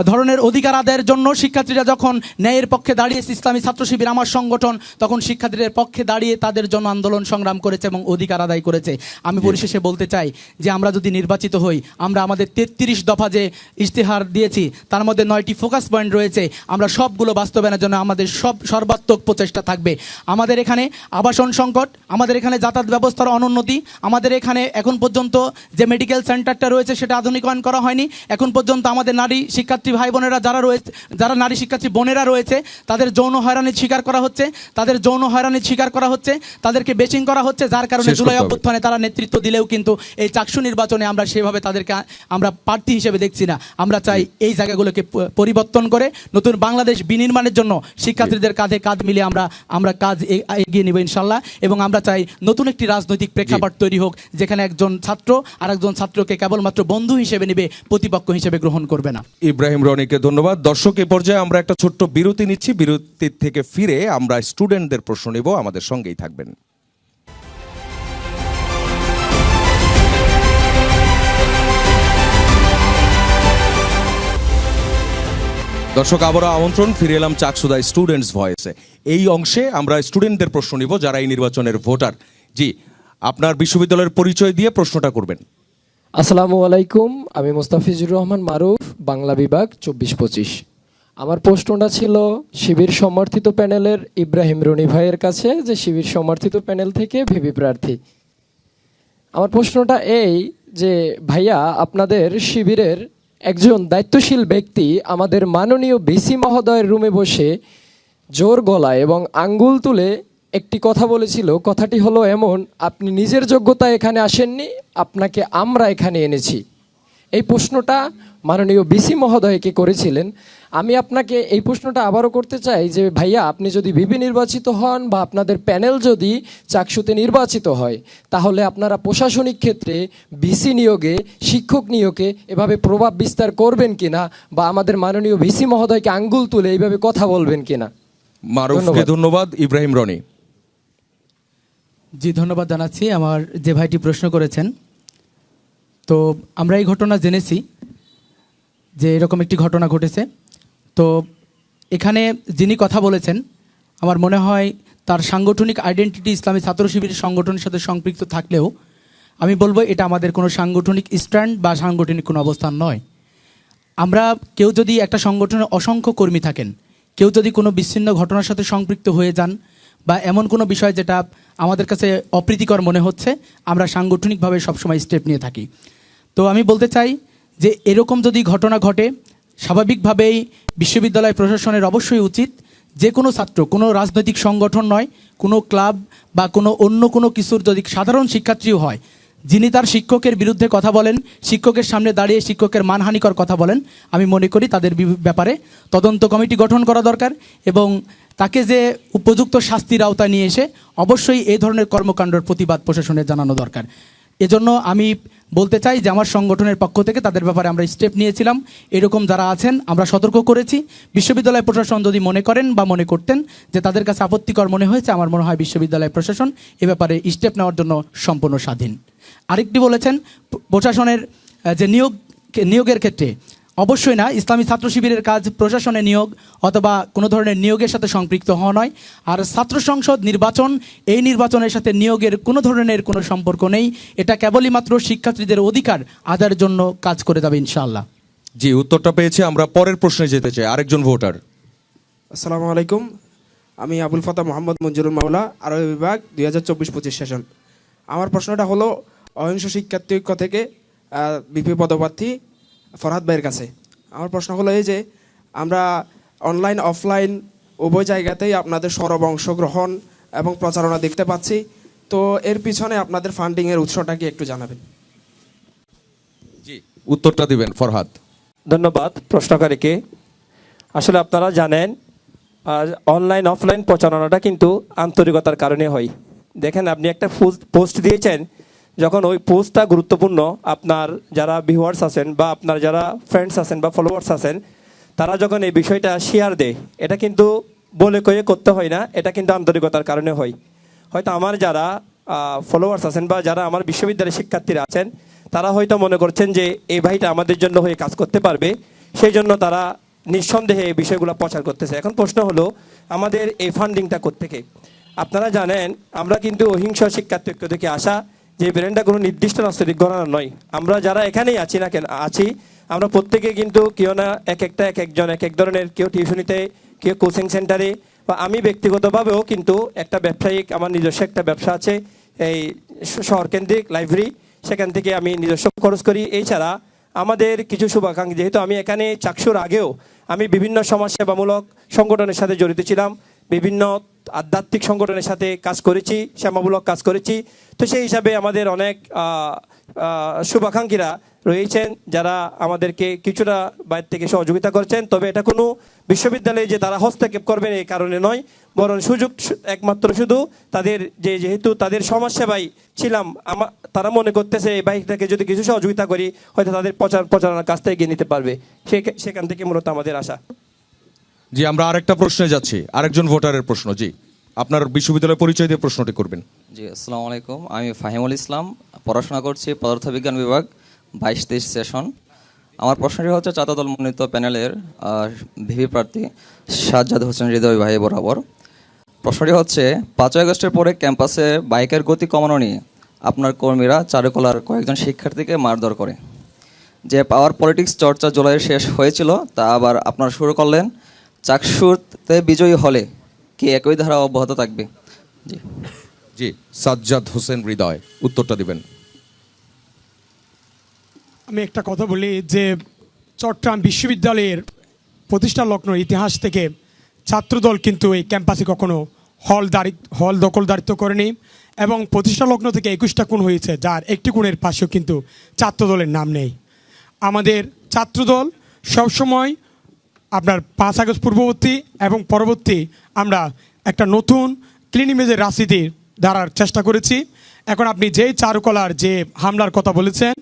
ধরনের অধিকার আদায়ের জন্য শিক্ষার্থীরা যখন ন্যায়ের পক্ষে দাঁড়িয়েছে, ইসলামী ছাত্র শিবির আমার সংগঠন তখন শিক্ষার্থীদের পক্ষে দাঁড়িয়ে তাদের জন্য আন্দোলন সংগ্রাম করেছে এবং অধিকার আদায় করেছে। আমি পরিশেষে বলতে চাই যে আমরা যদি নির্বাচিত হই, আমরা আমাদের 33 দফা যে ইশতেহার দিয়েছি তার মধ্যে 9টি ফোকাস পয়েন্ট রয়েছে, আমরা সবগুলো বাস্তবায়নের জন্য আমাদের সর্বাত্মক প্রচেষ্টা থাকবে। আমাদের এখানে আবাসন সংকট, আমাদের এখানে যাতায়াত ব্যবস্থার অনুন্নতি, আমাদের এখানে এখন পর্যন্ত যে মেডিকেল সেন্টারটা রয়েছে সেটা আধুনিকায়ন করা হয়নি। এখন পর্যন্ত আমাদের নারী শিক্ষার্থী ভাই বোনেরা যারা নারী শিক্ষার্থী বোনেরা রয়েছে তাদের যৌন হয়রানির শিকার করা হচ্ছে, তাদেরকে বেচিং করা হচ্ছে, যার কারণে জুলাই অভ্যুত্থানে তারা নেতৃত্ব দিলেও কিন্তু এই চাকসু নির্বাচনে আমরা সেভাবে তাদেরকে আমরা প্রার্থী হিসেবে দেখছি না। আমরা চাই এই জায়গাগুলোকে পরিবর্তন করে নতুন বাংলাদেশ বিনির্মাণের জন্য শিক্ষার্থীদের কাঁধে কাঁধ মিলিয়ে আমরা কাজ এগিয়ে নেব ইনশাল্লাহ। এবং আমরা চাই নতুন একটি রাজনৈতিক প্রেক্ষাপট তৈরি হোক, যেখানে একজন ছাত্র আর একজন ছাত্রকে কেবলমাত্র বন্ধু হিসেবে নেবে, প্রতিপক্ষ হিসেবে গ্রহণ করবে না। ইব্রাহিম রনিকে ধন্যবাদ। দর্শক, এই পর্যায়ে আমরা একটা ছোট্ট বিরতি নিচ্ছি। বিরতির থেকে ফিরে আমরা স্টুডেন্টদের প্রশ্ন নেব, আমাদের সঙ্গেই থাকবেন। দর্শক, আবারও আমন্ত্রণ, ফিরে এলাম চাকসুদা স্টুডেন্টস ভয়েসে। এই অংশে আমরা স্টুডেন্টদের প্রশ্ন নিব যারা এই নির্বাচনের ভোটার। জি, আপনার বিশ্ববিদ্যালয়ের পরিচয় দিয়ে প্রশ্নটা করবেন। আসসালামু আলাইকুম, আমি মোস্তাফিজুর রহমান মারুফ, বাংলা বিভাগ 24-25। আমার প্রশ্নটা ছিল শিবির সমর্থিত প্যানেলের ইব্রাহিম রনি ভাইয়ের কাছে, যে শিবির সমর্থিত প্যানেল থেকে ভিপি প্রার্থী। আমার প্রশ্নটা এই যে ভাইয়া, আপনাদের শিবিরের একজন দায়িত্বশীল ব্যক্তি আমাদের মাননীয় ভিসি মহোদয়ের রুমে বসে জোর গলায় এবং আঙ্গুল তুলে একটি কথা বলেছিল। কথাটি হলো এমন: আপনি নিজের যোগ্যতায় এখানে আসেননি, আপনাকে আমরা এখানে এনেছি। এই প্রশ্নটা মাননীয় ভিসি মহোদয়কে করেছিলেন। আমি আপনাকে এই প্রশ্নটা আবারও করতে চাই যে ভাইয়া, আপনি যদি ভিপি নির্বাচিত হন বা আপনাদের প্যানেল যদি চাকসুতে নির্বাচিত হয়, তাহলে আপনারা প্রশাসনিক ক্ষেত্রে ভিসি নিয়োগে, শিক্ষক নিয়োগে এভাবে প্রভাব বিস্তার করবেন কিনা, বা আমাদের মাননীয় ভিসি মহোদয়কে আঙ্গুল তুলে এইভাবে কথা বলবেন কিনা। মারুফকে ধন্যবাদ। ইব্রাহিম রনি। জি, ধন্যবাদ জানাচ্ছি আমার যে ভাইটি প্রশ্ন করেছেন। তো আমরা এই ঘটনা জেনেছি যে এরকম একটি ঘটনা ঘটেছে। তো এখানে যিনি কথা বলেছেন, আমার মনে হয় তার সাংগঠনিক আইডেন্টিটি ইসলামী ছাত্র শিবিরের সংগঠনের সাথে সম্পৃক্ত থাকলেও আমি বলবো এটা আমাদের কোনো সাংগঠনিক স্ট্যান্ড বা সাংগঠনিক কোনো অবস্থান নয়। আমরা কেউ যদি একটা সংগঠনের অসংখ্য কর্মী থাকেন, কেউ যদি কোনো বিচ্ছিন্ন ঘটনার সাথে সম্পৃক্ত হয়ে যান বা এমন কোনো বিষয় যেটা আমাদের কাছে অপ্রীতিকর মনে হচ্ছে, আমরা সাংগঠনিকভাবে সবসময় স্টেপ নিয়ে থাকি। তো আমি বলতে চাই যে এরকম যদি ঘটনা ঘটে, স্বাভাবিকভাবেই বিশ্ববিদ্যালয় প্রশাসনের অবশ্যই উচিত যে কোনো ছাত্র, কোনো রাজনৈতিক সংগঠন নয়, কোনো ক্লাব বা কোনো অন্য কোনো কিছুর যদি সাধারণ শিক্ষার্থীও হয়, যিনি তার শিক্ষকের বিরুদ্ধে কথা বলেন, শিক্ষকের সামনে দাঁড়িয়ে শিক্ষকের মানহানিকর কথা বলেন, আমি মনে করি তাদের ব্যাপারে তদন্ত কমিটি গঠন করা দরকার এবং তাকে যে উপযুক্ত শাস্তির আওতায় নিয়ে এসে অবশ্যই এই ধরনের কর্মকাণ্ডের প্রতিবাদ প্রশাসনের জানানো দরকার। এজন্য আমি বলতে চাই যে আমার সংগঠনের পক্ষ থেকে তাদের ব্যাপারে আমরা স্টেপ নিয়েছিলাম। এরকম যারা আছেন আমরা সতর্ক করেছি। বিশ্ববিদ্যালয় প্রশাসন যদি মনে করেন বা মনে করতেন যে তাদের কাছে আপত্তিকর মনে হয়েছে, আমার মনে হয় বিশ্ববিদ্যালয় প্রশাসন এ ব্যাপারে স্টেপ নেওয়ার জন্য সম্পূর্ণ স্বাধীন। আরেকটি বলেছেন প্রশাসনের যে নিয়োগের ক্ষেত্রে অবশ্যই না, ইসলামী ছাত্র শিবিরের কাজ প্রশাসনে নিয়োগ অথবা কোনো ধরনের নিয়োগের সাথে সম্পৃক্ত হওয়া নয়। আর ছাত্র সংসদ নির্বাচন, এই নির্বাচনের সাথে নিয়োগের কোনো ধরনের কোনো সম্পর্ক নেই। এটা কেবলই মাত্র শিক্ষার্থীদের অধিকার আদায়ের জন্য কাজ করে যাবে ইনশাআল্লাহ। জি, উত্তরটা পেয়েছে। আমরা পরের প্রশ্নে যেতে চাই। আরেকজন ভোটার। আসসালামু আলাইকুম, আমি আবুল ফাতা মোহাম্মদ মঞ্জুরুল মাওলা, আরবি বিভাগ 2024-25 সেশন। আমার প্রশ্নটা হলো অহিংস শিক্ষার্থী ঐক্য থেকে বিপি পদপ্রার্থী ফরহাদ ভাইয়ের কাছে। আমার প্রশ্ন হলো এই যে আমরা অনলাইন অফলাইন উভয় জায়গাতেই আপনাদের সরব অংশগ্রহণ এবং প্রচারণা দেখতে পাচ্ছি। তো এর পিছনে আপনাদের ফান্ডিংয়ের উৎসটা কি একটু জানাবেন? জি, উত্তরটা দিবেন ফরহাদ। ধন্যবাদ প্রশ্নকারীকে। আসলে আপনারা জানেন অনলাইন অফলাইন প্রচারণাটা কিন্তু আন্তরিকতার কারণে হয়। দেখেন, আপনি একটা পোস্ট দিয়েছেন, যখন ওই পোস্টটা গুরুত্বপূর্ণ, আপনার যারা ভিউয়ার্স আছেন বা আপনার যারা ফ্রেন্ডস আছেন বা ফলোয়ার্স আছেন, তারা যখন এই বিষয়টা শেয়ার দেয়, এটা কিন্তু বলে কয়ে করতে হয় না, এটা কিন্তু আন্তরিকতার কারণে হয়। হয়তো আমার যারা ফলোয়ার্স আছেন বা যারা আমার বিশ্ববিদ্যালয়ের শিক্ষার্থীরা আছেন, তারা হয়তো মনে করছেন যে এই ভাইটা আমাদের জন্য হয়ে কাজ করতে পারবে, সেই জন্য তারা নিঃসন্দেহে এই বিষয়গুলো প্রচার করতেছে। এখন প্রশ্ন হলো আমাদের এই ফান্ডিংটা কোত্থেকে? আপনারা জানেন আমরা কিন্তু অহিংস শিক্ষার্থী ঐক্য থেকে আসা, যে ব্র্যান্ডটা কোনো নির্দিষ্ট রাজনৈতিক ঘরানা নয়। আমরা যারা এখানেই আছি না কেন আছি, আমরা প্রত্যেকে কিন্তু কেউ না এক একজন এক এক ধরনের, কেউ টিউশনিতে, কেউ কোচিং সেন্টারে, বা আমি ব্যক্তিগতভাবেও কিন্তু একটা ব্যবসায়িক, আমার নিজস্ব একটা ব্যবসা আছে, এই শহরকেন্দ্রিক লাইব্রেরি, সেখান থেকে আমি নিজস্ব খরচ করি। এছাড়া আমাদের কিছু শুভাকাঙ্ক্ষী, যেহেতু আমি এখানে চাকসুর আগেও আমি বিভিন্ন সমাজসেবামূলক সংগঠনের সাথে জড়িত ছিলাম, বিভিন্ন আধ্যাত্মিক সংগঠনের সাথে কাজ করেছি, সেবামূলক কাজ করেছি। তো সেই হিসাবে আমাদের অনেক শুভাকাঙ্ক্ষীরা রয়েছেন যারা আমাদেরকে কিছুটা বাইরে থেকে সহযোগিতা করছেন, তবে এটা কোনো বিশ্ববিদ্যালয়ে যে তারা হস্তক্ষেপ করবেন এই কারণে নয়, বরং সুযোগ একমাত্র শুধু তাদের যেহেতু তাদের সমাজসেবায় ছিলাম, তারা মনে করতেছে এই বাইকটাকে যদি কিছু সহযোগিতা করি হয়তো তাদের প্রচারণার কাছ থেকে এগিয়ে নিতে পারবে, সেখান থেকে মূলত আমাদের আশা। জি, আমরা আরেকটা প্রশ্নে যাচ্ছি, আরেকজন ভোটারের প্রশ্ন। জি, আপনার বিশ্ববিদ্যালয়ের পরিচয় দিয়ে প্রশ্নটি করবেন। জি, আসসালামু আলাইকুম। আমি ফাহিমুল ইসলাম, পড়াশোনা করছি পদার্থবিজ্ঞান বিভাগ, 22-23 সেশন। আমার প্রশ্নটি হচ্ছে চাঁদা দল মনোনীত প্যানেলের ভিভি প্রার্থী সাজ্জাদ হোসেন হৃদয় ভাই বরাবর। প্রশ্নটি হচ্ছে 5 আগস্টের পরে ক্যাম্পাসে বাইকের গতি কমানো নিয়ে আপনার কর্মীরা চারুকলার কয়েকজন শিক্ষার্থীকে মারধর করে। যে পাওয়ার পলিটিক্স চর্চা জুলাইয়ে শেষ হয়েছিল তা আবার আপনারা শুরু করলেন। চাকসুতে বিজয়ী হলে কি একই ধারা অব্যাহত থাকবে? জি জি, সাজ্জাদ হোসেন হৃদয় উত্তরটা দিবেন। আমি একটা কথা বলি যে চট্টগ্রাম বিশ্ববিদ্যালয়ের প্রতিষ্ঠা লগ্ন ইতিহাস থেকে ছাত্রদল কিন্তু এই ক্যাম্পাসে কখনো হল দখলদারিত্ব করেনি, এবং প্রতিষ্ঠা লগ্ন থেকে 21টা খুন হয়েছে, যার একটি খুনের পাশেও কিন্তু ছাত্রদলের নাম নেই। আমাদের ছাত্রদল সবসময় আপনার 5 আগস্ট পূর্ববর্তী এবং পরবর্তী আমরা একটা নতুন ক্লিন ইমেজের রাজনীতি ধরার চেষ্টা করেছি। এখন আপনি যেই চারুকলার যে হামলার কথা বলেছেন,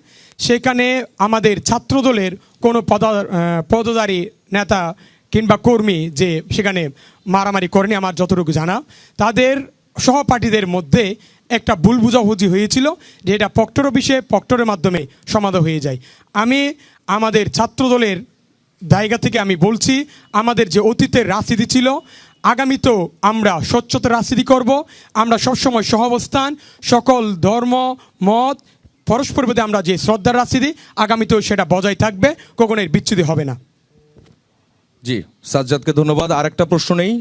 সেখানে আমাদের ছাত্রদলের কোনো পদধারী নেতা কিংবা কর্মী যে সেখানে মারামারি করেনি আমার যতটুকু জানা। তাদের সহপাঠীদের মধ্যে একটা ভুল বুঝাবুঝি হয়েছিল যে এটা প্রক্টর অফিসে প্রক্টরের মাধ্যমে সমাধান হয়ে যায়। আমি আমাদের ছাত্রদলের জায়গা থেকে আমি বলছি, আমাদের যে অতীতের রাজনীতি ছিল, আগামীতেও আমরা স্বচ্ছতার রাজনীতি করব। আমরা সবসময় সহাবস্থান, সকল ধর্ম মত পরস্পর প্রতি আমরা যে শ্রদ্ধার রাজনীতি, আগামীতেও সেটা বজায় থাকবে, কখনো এর বিচ্যুতি হবে না। জি, সাজ্জাদকে ধন্যবাদ। আরেকটা প্রশ্ন নেই।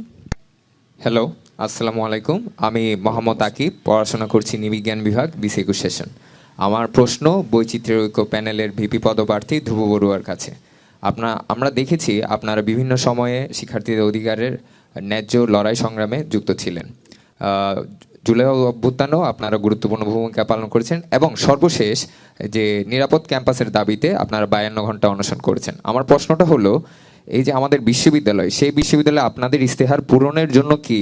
হ্যালো, আসসালামু আলাইকুম। আমি মোহাম্মদ আকিব, পড়াশোনা করছি নৃবিজ্ঞান বিভাগ, 20-21 সেশন। আমার প্রশ্ন বৈচিত্র্য ঐক্য প্যানেলের ভিপি পদপ্রার্থী ধ্রুব বড়ুয়ার কাছে। আমরা দেখেছি আপনারা বিভিন্ন সময়ে শিক্ষার্থীদের অধিকারের ন্যায্য লড়াই সংগ্রামে যুক্ত ছিলেন। জুলাই অভ্যুত্থানেও আপনারা গুরুত্বপূর্ণ ভূমিকা পালন করেছেন, এবং সর্বশেষ যে নিরাপদ ক্যাম্পাসের দাবিতে আপনারা 52 ঘন্টা অনশন করেছেন। আমার প্রশ্নটা হলো, এই যে আমাদের বিশ্ববিদ্যালয়, সেই বিশ্ববিদ্যালয়ে আপনাদের ইস্তেহার পূরণের জন্য কি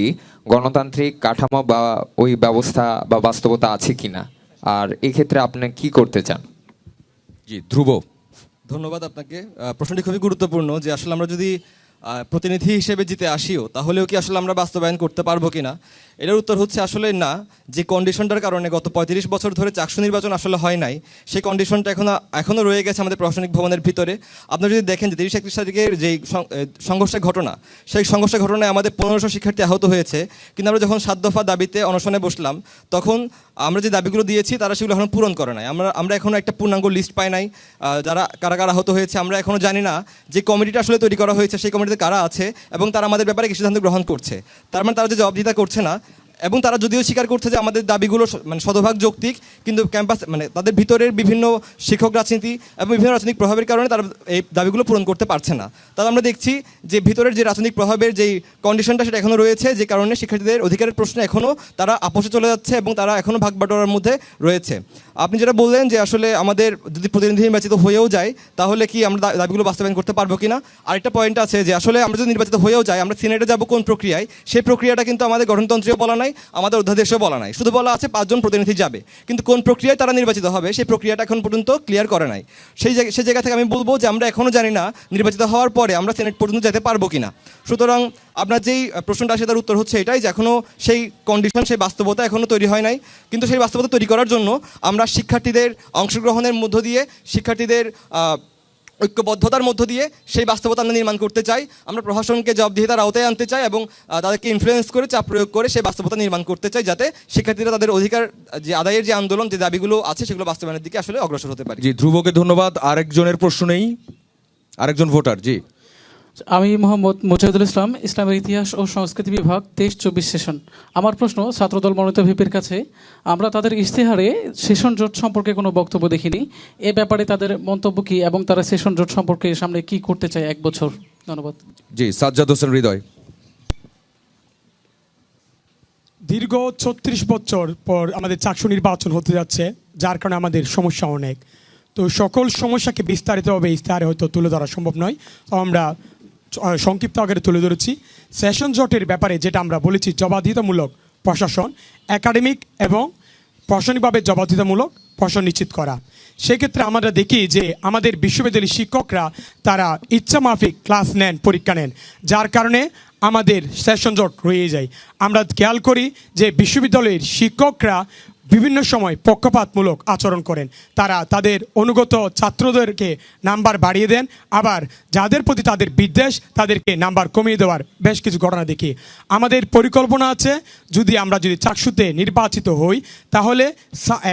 গণতান্ত্রিক কাঠামো বা ওই ব্যবস্থা বা বাস্তবতা আছে কিনা, আর এক্ষেত্রে আপনি কি করতে চান? জি, ধ্রুব। ধন্যবাদ আপনাকে। প্রশ্নটি খুবই গুরুত্বপূর্ণ যে আসলে আমরা যদি প্রতিনিধি হিসেবে জিতে আসিও তাহলেও কি আসলে আমরা বাস্তবায়ন করতে পারবো কিনা। এটার উত্তর হচ্ছে আসলে না। যে কন্ডিশনটার কারণে গত 35 বছর ধরে চাকসু নির্বাচন আসলে হয় নাই, সেই কন্ডিশনটা এখনও রয়ে গেছে আমাদের প্রশাসনিক ভবনের ভিতরে। আপনারা যদি দেখেন যে 30-31 তারিখের যেই সংঘর্ষের ঘটনা, সেই সংঘর্ষের ঘটনায় আমাদের 1500 শিক্ষার্থী আহত হয়েছে। কিন্তু আমরা যখন 7 দফা দাবিতে অনশনে বসলাম, তখন আমরা যে দাবিগুলো দিয়েছি তারা সেগুলো এখনো পূরণ করে নাই। আমরা এখনো একটা পূর্ণাঙ্গ লিস্ট পাই নাই যারা কারা কারা আহত হয়েছে। আমরা এখনো জানি না যে কমিটিটা আসলে তৈরি করা হয়েছে সেই কমিটিতে কারা আছে এবং তারা আমাদের ব্যাপারে কি সিদ্ধান্ত গ্রহণ করছে। তার মানে তারা যে জবাবদিহিতা করছে না, এবং তারা যদিও স্বীকার করছে যে আমাদের দাবিগুলো মানে শতভাগ যৌক্তিক, কিন্তু ক্যাম্পাস মানে তাদের ভিতরের বিভিন্ন শিক্ষক রাজনীতি এবং বিভিন্ন রাজনৈতিক প্রভাবের কারণে তারা এই দাবিগুলো পূরণ করতে পারছে না। তাহলে আমরা দেখছি যে ভিতরের যে রাজনৈতিক প্রভাবের যেই কন্ডিশনটা সেটা এখনও রয়েছে, যে কারণে শিক্ষার্থীদের অধিকারের প্রশ্নে এখনও তারা আপোষে চলে যাচ্ছে এবং তারা এখনও ভাগ বাটোয়ারার মধ্যে রয়েছে। আপনি যেটা বললেন যে আসলে আমাদের যদি প্রতিনিধি নির্বাচিত হয়েও যায় তাহলে কি আমরা দাবিগুলো বাস্তবায়ন করতে পারবো কিনা। আরেকটা পয়েন্ট আছে যে আসলে আমরা যদি নির্বাচিত হয়েও যাই, আমরা সিনেটে যাবো কোন প্রক্রিয়ায়, সেই প্রক্রিয়াটা কিন্তু আমাদের গঠনতন্ত্রেও বলা নাই, আমাদের অধ্যাদেশেও বলা নাই। শুধু বলা আছে 5 জন প্রতিনিধি যাবে, কিন্তু কোন প্রক্রিয়ায় তারা নির্বাচিত হবে সেই প্রক্রিয়াটা এখন পর্যন্ত ক্লিয়ার করে নাই। সেই জায়গা থেকে আমি বলবো যে আমরা এখনও জানি না নির্বাচিত হওয়ার পরে আমরা সিনেট পর্যন্ত যেতে পারবো কিনা। সুতরাং আপনার যেই প্রশ্নটা আসে তার উত্তর হচ্ছে এটাই যে এখনও সেই কন্ডিশন, সেই বাস্তবতা এখনও তৈরি হয় নাই। কিন্তু সেই বাস্তবতা তৈরি করার জন্য আমরা শিক্ষার্থীদের অংশগ্রহণের মধ্য দিয়ে, শিক্ষার্থীদের ঐক্যবদ্ধতার মধ্য দিয়ে সেই বাস্তবতা আমরা নির্মাণ করতে চাই। আমরা প্রশাসনকে জবাবদিহিতার আওতায় আনতে চাই এবং তাদেরকে ইনফ্লুয়েন্স করে, চাপ প্রয়োগ করে সেই বাস্তবতা নির্মাণ করতে চাই, যাতে শিক্ষার্থীরা তাদের অধিকার যে আদায়ের যে আন্দোলন, যে দাবিগুলো আছে সেগুলো বাস্তবায়নের দিকে আসলে অগ্রসর হতে পারে। জি, ধ্রুবকে ধন্যবাদ। আরেকজনের প্রশ্ন নেই, আরেকজন ভোটার। জি, আমি মোহাম্মদ মুজাহিদুল ইসলাম, ইসলামের ইতিহাস ও সংস্কৃতি বিভাগ, 23-24 সেশন। আমার প্রশ্ন ছাত্রদল মনোনীত ভিপির কাছে। আমরা তাদের ইশতেহারে সেশন জোট সম্পর্কে কোনো বক্তব্য দেখিনি। এ ব্যাপারে তাদের মন্তব্য কি এবং তারা সেশন জোট সম্পর্কে সামনে কি করতে চায় 1 বছর? ধন্যবাদ। জি, সাজ্জাদ হোসেন হৃদয়। দীর্ঘ 36 বছর পর আমাদের চাকসু নির্বাচন হতে যাচ্ছে, যার কারণে আমাদের সমস্যা অনেক। তো সকল সমস্যাকে বিস্তারিতভাবে ইস্তাহারে হয়তো তুলে ধরা সম্ভব নয়, তো আমরা সংক্ষিপ্ত আকারে তুলে ধরেছি। সেশন জটের ব্যাপারে যেটা আমরা বলেছি, জবাবদিহিতামূলক প্রশাসন, একাডেমিক এবং প্রশাসনিকভাবে জবাবদিহিতামূলক প্রশাসন নিশ্চিত করা। সেক্ষেত্রে আমরা দেখি যে আমাদের বিশ্ববিদ্যালয়ের শিক্ষকরা তারা ইচ্ছামাফিক ক্লাস নেন, পরীক্ষা নেন, যার কারণে আমাদের সেশন জট রয়ে যায়। আমরা খেয়াল করি যে বিশ্ববিদ্যালয়ের শিক্ষকরা বিভিন্ন সময় পক্ষপাতমূলক আচরণ করেন। তারা তাদের অনুগত ছাত্রদেরকে নাম্বার বাড়িয়ে দেন, আবার যাদের প্রতি তাদের বিদ্বেষ তাদেরকে নাম্বার কমিয়ে দেওয়ার বেশ কিছু ঘটনা দেখি। আমাদের পরিকল্পনা আছে, আমরা যদি চাকসুতে নির্বাচিত হই তাহলে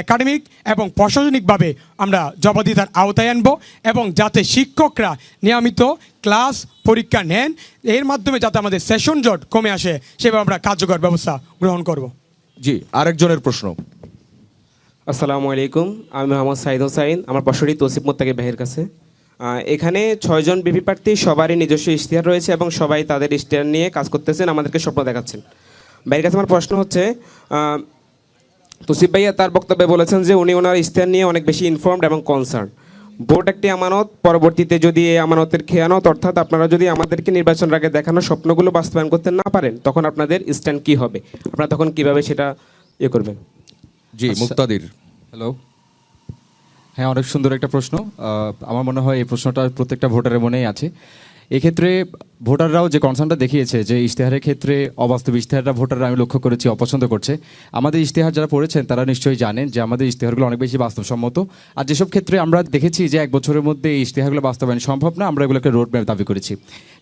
একাডেমিক এবং প্রশাসনিকভাবে আমরা জবাবদিহিতার আওতায় আনব, এবং যাতে শিক্ষকরা নিয়মিত ক্লাস পরীক্ষা নেন, এর মাধ্যমে যাতে আমাদের সেশন জট কমে আসে সেভাবে আমরা কার্যকর ব্যবস্থা গ্রহণ করব। জি, আরেকজনের প্রশ্ন। আসসালামু আলাইকুম, আমি মোহাম্মদ সাইদ হোসাইন। আমার প্রশ্নটি তৌসিফ মোত্তাকি ভাইয়ের কাছে। এখানে 6 জন বিপি প্রার্থী, সবারই নিজস্ব ইশতেহার রয়েছে এবং সবাই তাদের ইশতেহার নিয়ে কাজ করতেছেন, আমাদেরকে স্বপ্ন দেখাচ্ছেন। ভাইয়ের কাছে আমার প্রশ্ন হচ্ছে, তৌসিফ ভাইয়া তার বক্তব্যে বলেছেন যে উনি ওনার ইশতেহার নিয়ে অনেক বেশি ইনফর্মড এবং কনসার্ন। ভোট একটি আমানত, পরবর্তীতে যদি এই আমানতের খেয়ানত, অর্থাৎ আপনারা যদি আমাদেরকে নির্বাচনের আগে দেখানো স্বপ্নগুলো বাস্তবায়ন করতে না পারেন, তখন আপনাদের স্ট্যান্ড কি হবে? আপনারা তখন কিভাবে সেটা করবেন? জি, মুক্তাদির। হ্যালো। হ্যাঁ, অনেক সুন্দর একটা প্রশ্ন। আমার মনে হয় এই প্রশ্নটা প্রত্যেকটা ভোটারের মনেই আছে। এক্ষেত্রে ভোটাররাও যে কনসার্নটা দেখিয়েছে যে ইশতেহারের ক্ষেত্রে অবাস্তব ইশতেহারটা ভোটাররা আমি লক্ষ্য করেছি অপছন্দ করছে। আমাদের ইশতেহার যারা পড়েছেন তারা নিশ্চয়ই জানেন যে আমাদের ইশতেহারগুলো অনেক বেশি বাস্তবসম্মত, আর যেসব ক্ষেত্রে আমরা দেখেছি যে 1 বছরের মধ্যে এই ইশতেহারগুলো বাস্তবায়ন সম্ভব না, আমরা এগুলোকে রোড ম্যাপ দাবি করেছি।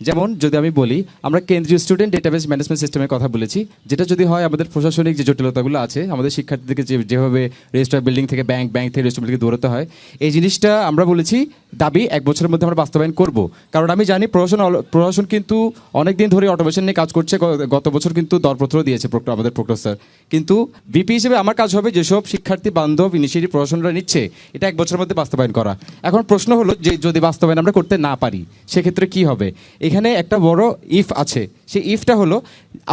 যেমন যদি আমি বলি, আমরা কেন্দ্রীয় স্টুডেন্ট ডেটাবেস ম্যানেজমেন্ট সিস্টেমের কথা বলেছি, যেটা যদি হয় আমাদের প্রশাসনিক যে জটিলতাগুলো আছে, আমাদের শিক্ষার্থীদেরকে যেভাবে রেজিস্টার বিল্ডিং থেকে ব্যাংক থেকে রেজিস্টার বিল্ডিংকে দৌড়াতে হয়, এই জিনিসটা আমরা বলেছি দাবি 1 বছরের মধ্যে আমরা বাস্তবায়ন করব। কারণ আমি জানি প্রশাসন কিন্তু অনেক দিন ধরে অটোমেশন নিয়ে কাজ করছে। গত বছর কিন্তু দরপত্র দিয়েছে আমাদের প্রক্টর স্যার। কিন্তু বিপি হিসেবে আমার কাজ হবে যেসব শিক্ষার্থী বান্ধব ইনিশিয়েটিভ প্রশাসনরা নিচ্ছে এটা 1 বছরের মধ্যে বাস্তবায়ন করা। এখন প্রশ্ন হলো যে যদি বাস্তবায়ন আমরা করতে না পারি সেক্ষেত্রে কি হবে? এখানে একটা বড় ইফ আছে। সেই ইফটা হলো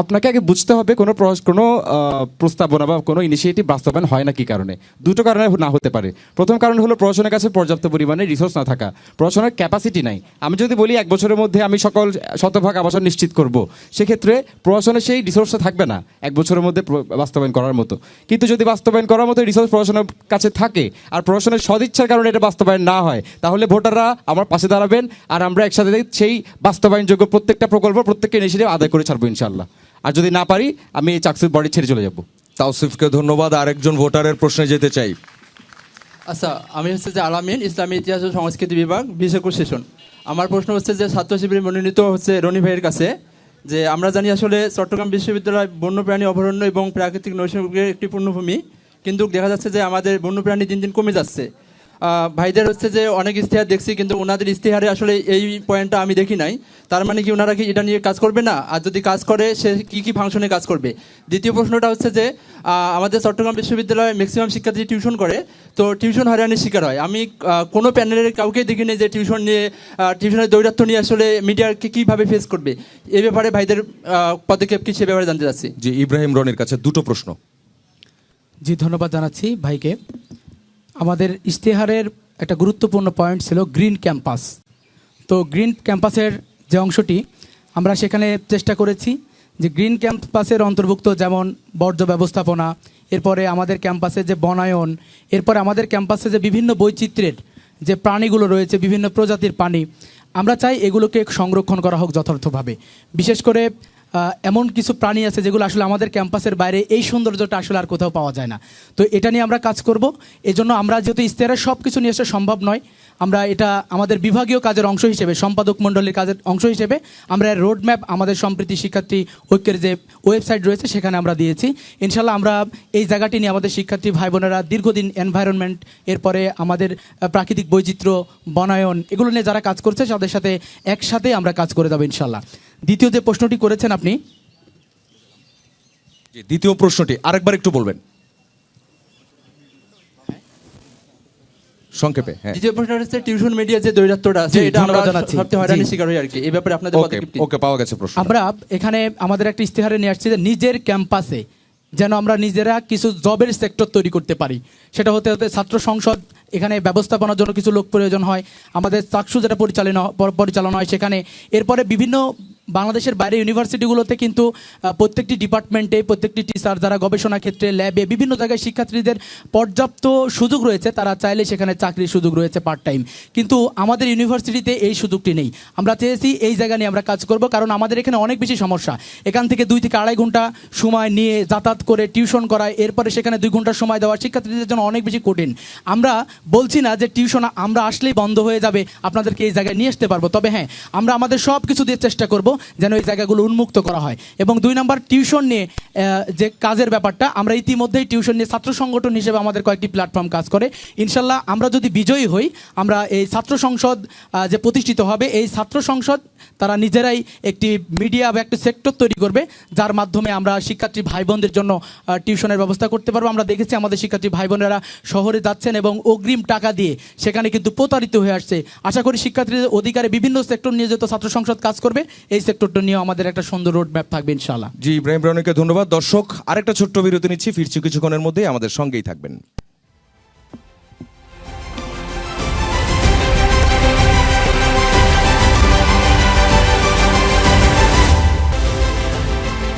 আপনাকে আগে বুঝতে হবে কোনো প্রস্তাবনা বা কোনো ইনিশিয়েটিভ বাস্তবায়ন হয় না কি কারণে। 2টো কারণে না হতে পারে। প্রথম কারণ হলো প্রশাসনের কাছে পর্যাপ্ত পরিমাণে রিসোর্স না থাকা, প্রশাসনের ক্যাপাসিটি নাই। আমি যদি বলি 1 বছরের মধ্যে আমি সকল শতভাগ আবাসন নিশ্চিত করব, সেক্ষেত্রে প্রশাসনের সেই রিসোর্সটা থাকবে না 1 বছরের মধ্যে বাস্তবায়ন করার মতো। কিন্তু যদি বাস্তবায়ন করার মতো রিসোর্স প্রশাসনের কাছে থাকে আর প্রশাসনের সদিচ্ছার কারণে এটা বাস্তবায়ন না হয়, তাহলে ভোটাররা আমার পাশে দাঁড়াবেন আর আমরা একসাথে সেই বাস্তবায়নযোগ্য প্রত্যেকটা প্রকল্প, প্রত্যেকটা ইনিশিয়েটিভ আদায় করে ছাড়বো ইনশাল্লাহ। আর যদি না পারি আমি এই চাকসুর বডি ছেড়ে চলে যাব। তাওসিফকে ধন্যবাদ। আরেকজন ভোটারের প্রশ্নে যেতে চাই। আচ্ছা, আমি হচ্ছে যে আলামিন, ইসলামী ইতিহাস ও সংস্কৃতি বিভাগ, 20 একুশ সেশন। আমার প্রশ্ন হচ্ছে যে ছাত্র শিবির মনোনীত হচ্ছে রনি ভাইয়ের কাছে, যে আমরা জানি আসলে চট্টগ্রাম বিশ্ববিদ্যালয় বন্যপ্রাণী অভয়ারণ্য এবং প্রাকৃতিক নৈসর্গিকের একটি পূর্ণভূমি, কিন্তু দেখা যাচ্ছে যে আমাদের বন্যপ্রাণী দিন দিন কমে যাচ্ছে। ভাইদের হচ্ছে যে অনেক ইশতেহার দেখছি, কিন্তু ওনাদের ইশতেহারে আসলে এই পয়েন্টটা আমি দেখি নাই। তার মানে কি ওনারা কি এটা নিয়ে কাজ করবে না? আর যদি কাজ করে সে কি ফাংশনে কাজ করবে? দ্বিতীয় প্রশ্নটা হচ্ছে যে আমাদের চট্টগ্রাম বিশ্ববিদ্যালয়ে ম্যাক্সিমাম শিক্ষার্থী টিউশন করে, তো টিউশন হয়রানির শিকার হয়। আমি কোনো প্যানেলের কাউকে দেখিনি যে টিউশনের দৌরাত্ম্য নিয়ে আসলে মিডিয়াকে কীভাবে ফেস করবে। এই ব্যাপারে ভাইদের পদক্ষেপ কি সে ব্যাপারে জানতে চাচ্ছি। জি, ইব্রাহিম রনির কাছে 2টো প্রশ্ন। জি, ধন্যবাদ জানাচ্ছি ভাইকে। আমাদের ইশতেহারের একটা গুরুত্বপূর্ণ পয়েন্ট ছিল গ্রিন ক্যাম্পাস। তো গ্রিন ক্যাম্পাসের যে অংশটি আমরা সেখানে চেষ্টা করেছি যে গ্রিন ক্যাম্পাসের অন্তর্ভুক্ত যেমন বর্জ্য ব্যবস্থাপনা, এরপরে আমাদের ক্যাম্পাসে যে বনায়ন, এরপরে আমাদের ক্যাম্পাসে যে বিভিন্ন বৈচিত্র্যের যে প্রাণীগুলো রয়েছে, বিভিন্ন প্রজাতির প্রাণী, আমরা চাই এগুলোকে সংরক্ষণ করা হোক যথার্থভাবে। বিশেষ করে এমন কিছু প্রাণী আছে যেগুলো আসলে আমাদের ক্যাম্পাসের বাইরে এই সৌন্দর্যটা আসলে আর কোথাও পাওয়া যায় না। তো এটা নিয়ে আমরা কাজ করব। এজন্য আমরা যেহেতু ইশতেহারে সব কিছু নিয়ে আসা সম্ভব নয়, আমরা এটা আমাদের বিভাগীয় কাজের অংশ হিসেবে, সম্পাদক মণ্ডলীর কাজের অংশ হিসেবে আমরা রোড ম্যাপ আমাদের সম্প্রীতি শিক্ষার্থী ঐক্যের যে ওয়েবসাইট রয়েছে সেখানে আমরা দিয়েছি। ইনশাল্লাহ আমরা এই জায়গাটি নিয়ে আমাদের শিক্ষার্থী ভাই বোনেরা দীর্ঘদিন এনভায়রনমেন্ট, এরপরে আমাদের প্রাকৃতিক বৈচিত্র্য, বনায়ন, এগুলো নিয়ে যারা কাজ করছে তাদের সাথে একসাথে আমরা কাজ করে যাবো ইনশাল্লাহ। দ্বিতীয় যে প্রশ্নটি করেছেন আপনি, দ্বিতীয় প্রশ্নটি আরেকবার একটু বলবেন সংক্ষেপে। হ্যাঁ, দ্বিতীয় প্রশ্ন হচ্ছে টিউশন মিডিয়া যে দৈরাত্ম্যটা আছে, এটা আমরা সবচেয়ে হয়রানির শিকার হই আর কি। এই ব্যাপারে আপনাদের পদক্ষেপ কি? ওকে, পাওয়া গেছে প্রশ্ন। আমরা এখানে আমাদের একটা ইশতেহারে নিয়ে আসছি যে নিজের ক্যাম্পাসে যেন আমরা নিজেরা কিছু জবের সেক্টর তৈরি করতে পারি। সেটা হতে হতে ছাত্র সংসদ, এখানে ব্যবস্থাপনার জন্য কিছু লোক প্রয়োজন হয়, আমাদের চাকসু যেটা পরিচালনা হয় সেখানে, এরপরে বিভিন্ন বাংলাদেশের বাইরে ইউনিভার্সিটিগুলোতে কিন্তু প্রত্যেকটি ডিপার্টমেন্টে প্রত্যেকটি টিচার যারা গবেষণা ক্ষেত্রে ল্যাবে বিভিন্ন জায়গায় শিক্ষার্থীদের পর্যাপ্ত সুযোগ রয়েছে, তারা চাইলে সেখানে চাকরির সুযোগ রয়েছে পার্ট টাইম। কিন্তু আমাদের ইউনিভার্সিটিতে এই সুযোগটি নেই। আমরা চেয়েছি এই জায়গা নিয়ে আমরা কাজ করব, কারণ আমাদের এখানে অনেক বেশি সমস্যা। এখান থেকে 2 থেকে আড়াই ঘন্টা সময় নিয়ে যাতায়াত করে টিউশন করায়, এরপরে সেখানে 2 ঘন্টা সময় দেওয়া শিক্ষার্থীদের জন্য অনেক বেশি কঠিন। আমরা বলছি না যে টিউশন আমরা আসলেই বন্ধ হয়ে যাবে, আপনাদেরকে এই জায়গায় নিয়ে আসতে পারবো, তবে হ্যাঁ আমরা আমাদের সব কিছু দিয়ে চেষ্টা করব যেন এই জায়গাগুলো উন্মুক্ত করা হয়। এবং 2 নম্বর টিউশন নিয়ে যে কাজের ব্যাপারটা, আমরা ইতিমধ্যেই টিউশন নিয়ে ছাত্র সংগঠন হিসেবে আমাদের কয়েকটি প্ল্যাটফর্ম কাজ করে। ইনশাল্লাহ আমরা যদি বিজয়ী হই, আমরা এই ছাত্র সংসদ যে প্রতিষ্ঠিত হবে, এই ছাত্র সংসদ তারা নিজেরাই একটি মিডিয়া বা একটা সেক্টর তৈরি করবে, যার মাধ্যমে আমরা শিক্ষার্থী ভাই বোনদের জন্য টিউশনের ব্যবস্থা করতে পারবো। আমরা দেখেছি আমাদের শিক্ষার্থী ভাই বোনেরা শহরে যাচ্ছেন এবং অগ্রিম টাকা দিয়ে সেখানে কিন্তু প্রতারিত হয়ে আসছে। আশা করি শিক্ষার্থীদের অধিকারে বিভিন্ন সেক্টর নিয়ে যেহেতু ছাত্র সংসদ কাজ করবে, এই সেক্টরটা নিয়ে আমাদের একটা সুন্দর রোড ম্যাপ থাকবে ইনশাআল্লাহ। জি, ইব্রাহিম রনিকে ধন্যবাদ। দর্শক, আরেকটা ছোট্ট বিরতি নিচ্ছি, ফিরছি কিছুক্ষণের মধ্যে, আমাদের সঙ্গেই থাকবেন।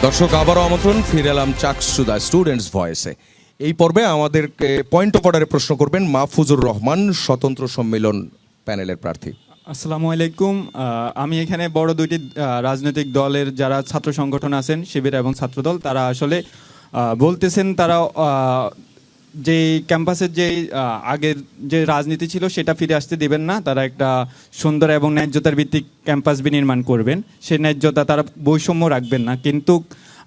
দর্শক, আবারও আমন্ত্রণ, ফিরে এলাম চাকসুদা স্টুডেন্টস ভয়েসে। এই পর্বে আমাদেরকে পয়েন্ট অফ অর্ডারে প্রশ্ন করবেন মাহফুজুর রহমান, স্বতন্ত্র সম্মেলন প্যানেলের প্রার্থী। আসসালামু আলাইকুম। আমি এখানে বড় 2টি রাজনৈতিক দলের যারা ছাত্র সংগঠন আছেন, শিবির এবং ছাত্রদল, তারা আসলে বলতেছেন তারা যে ক্যাম্পাসের যে আগের যে রাজনীতি ছিল সেটা ফিরে আসতে দেবেন না, তারা একটা সুন্দর এবং ন্যায্যতার ভিত্তিক ক্যাম্পাস বিনির্মাণ করবেন, সেই ন্যায্যতা তারা বৈষম্য রাখবেন না। কিন্তু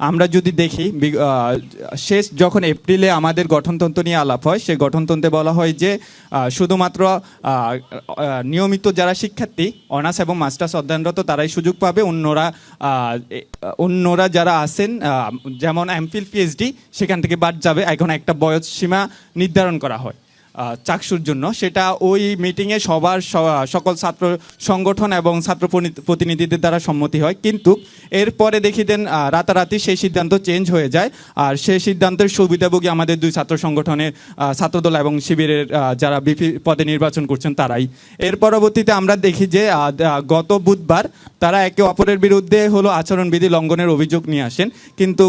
আমরা যদি দেখি শেষ যখন এপ্রিলে আমাদের গঠনতন্ত্র নিয়ে আলাপ হয়, সেই গঠনতন্ত্রে বলা হয় যে শুধুমাত্র নিয়মিত যারা শিক্ষার্থী অনার্স এবং মাস্টার্স অধ্যয়নরত তারাই সুযোগ পাবে, অন্যরা যারা আছেন যেমন এমফিল পিএইচডি সেখান থেকে বাদ যাবে। এখন একটা বয়স সীমা নির্ধারণ করা হয় চাকসুর জন্য, সেটা ওই মিটিংয়ে সবার সকল ছাত্র সংগঠন এবং ছাত্র প্রতিনিধিদের দ্বারা সম্মতি হয়। কিন্তু এরপরে দেখি দেন রাতারাতি সেই সিদ্ধান্ত চেঞ্জ হয়ে যায়, আর সেই সিদ্ধান্তের সুবিধাভোগী আমাদের 2 ছাত্র সংগঠনের ছাত্রদল এবং শিবিরের যারা বিপি পদে নির্বাচন করছেন তারাই। এর পরবর্তীতে আমরা দেখি যে গত বুধবার তারা একে অপরের বিরুদ্ধে আচরণবিধি লঙ্ঘনের অভিযোগ নিয়ে আসেন, কিন্তু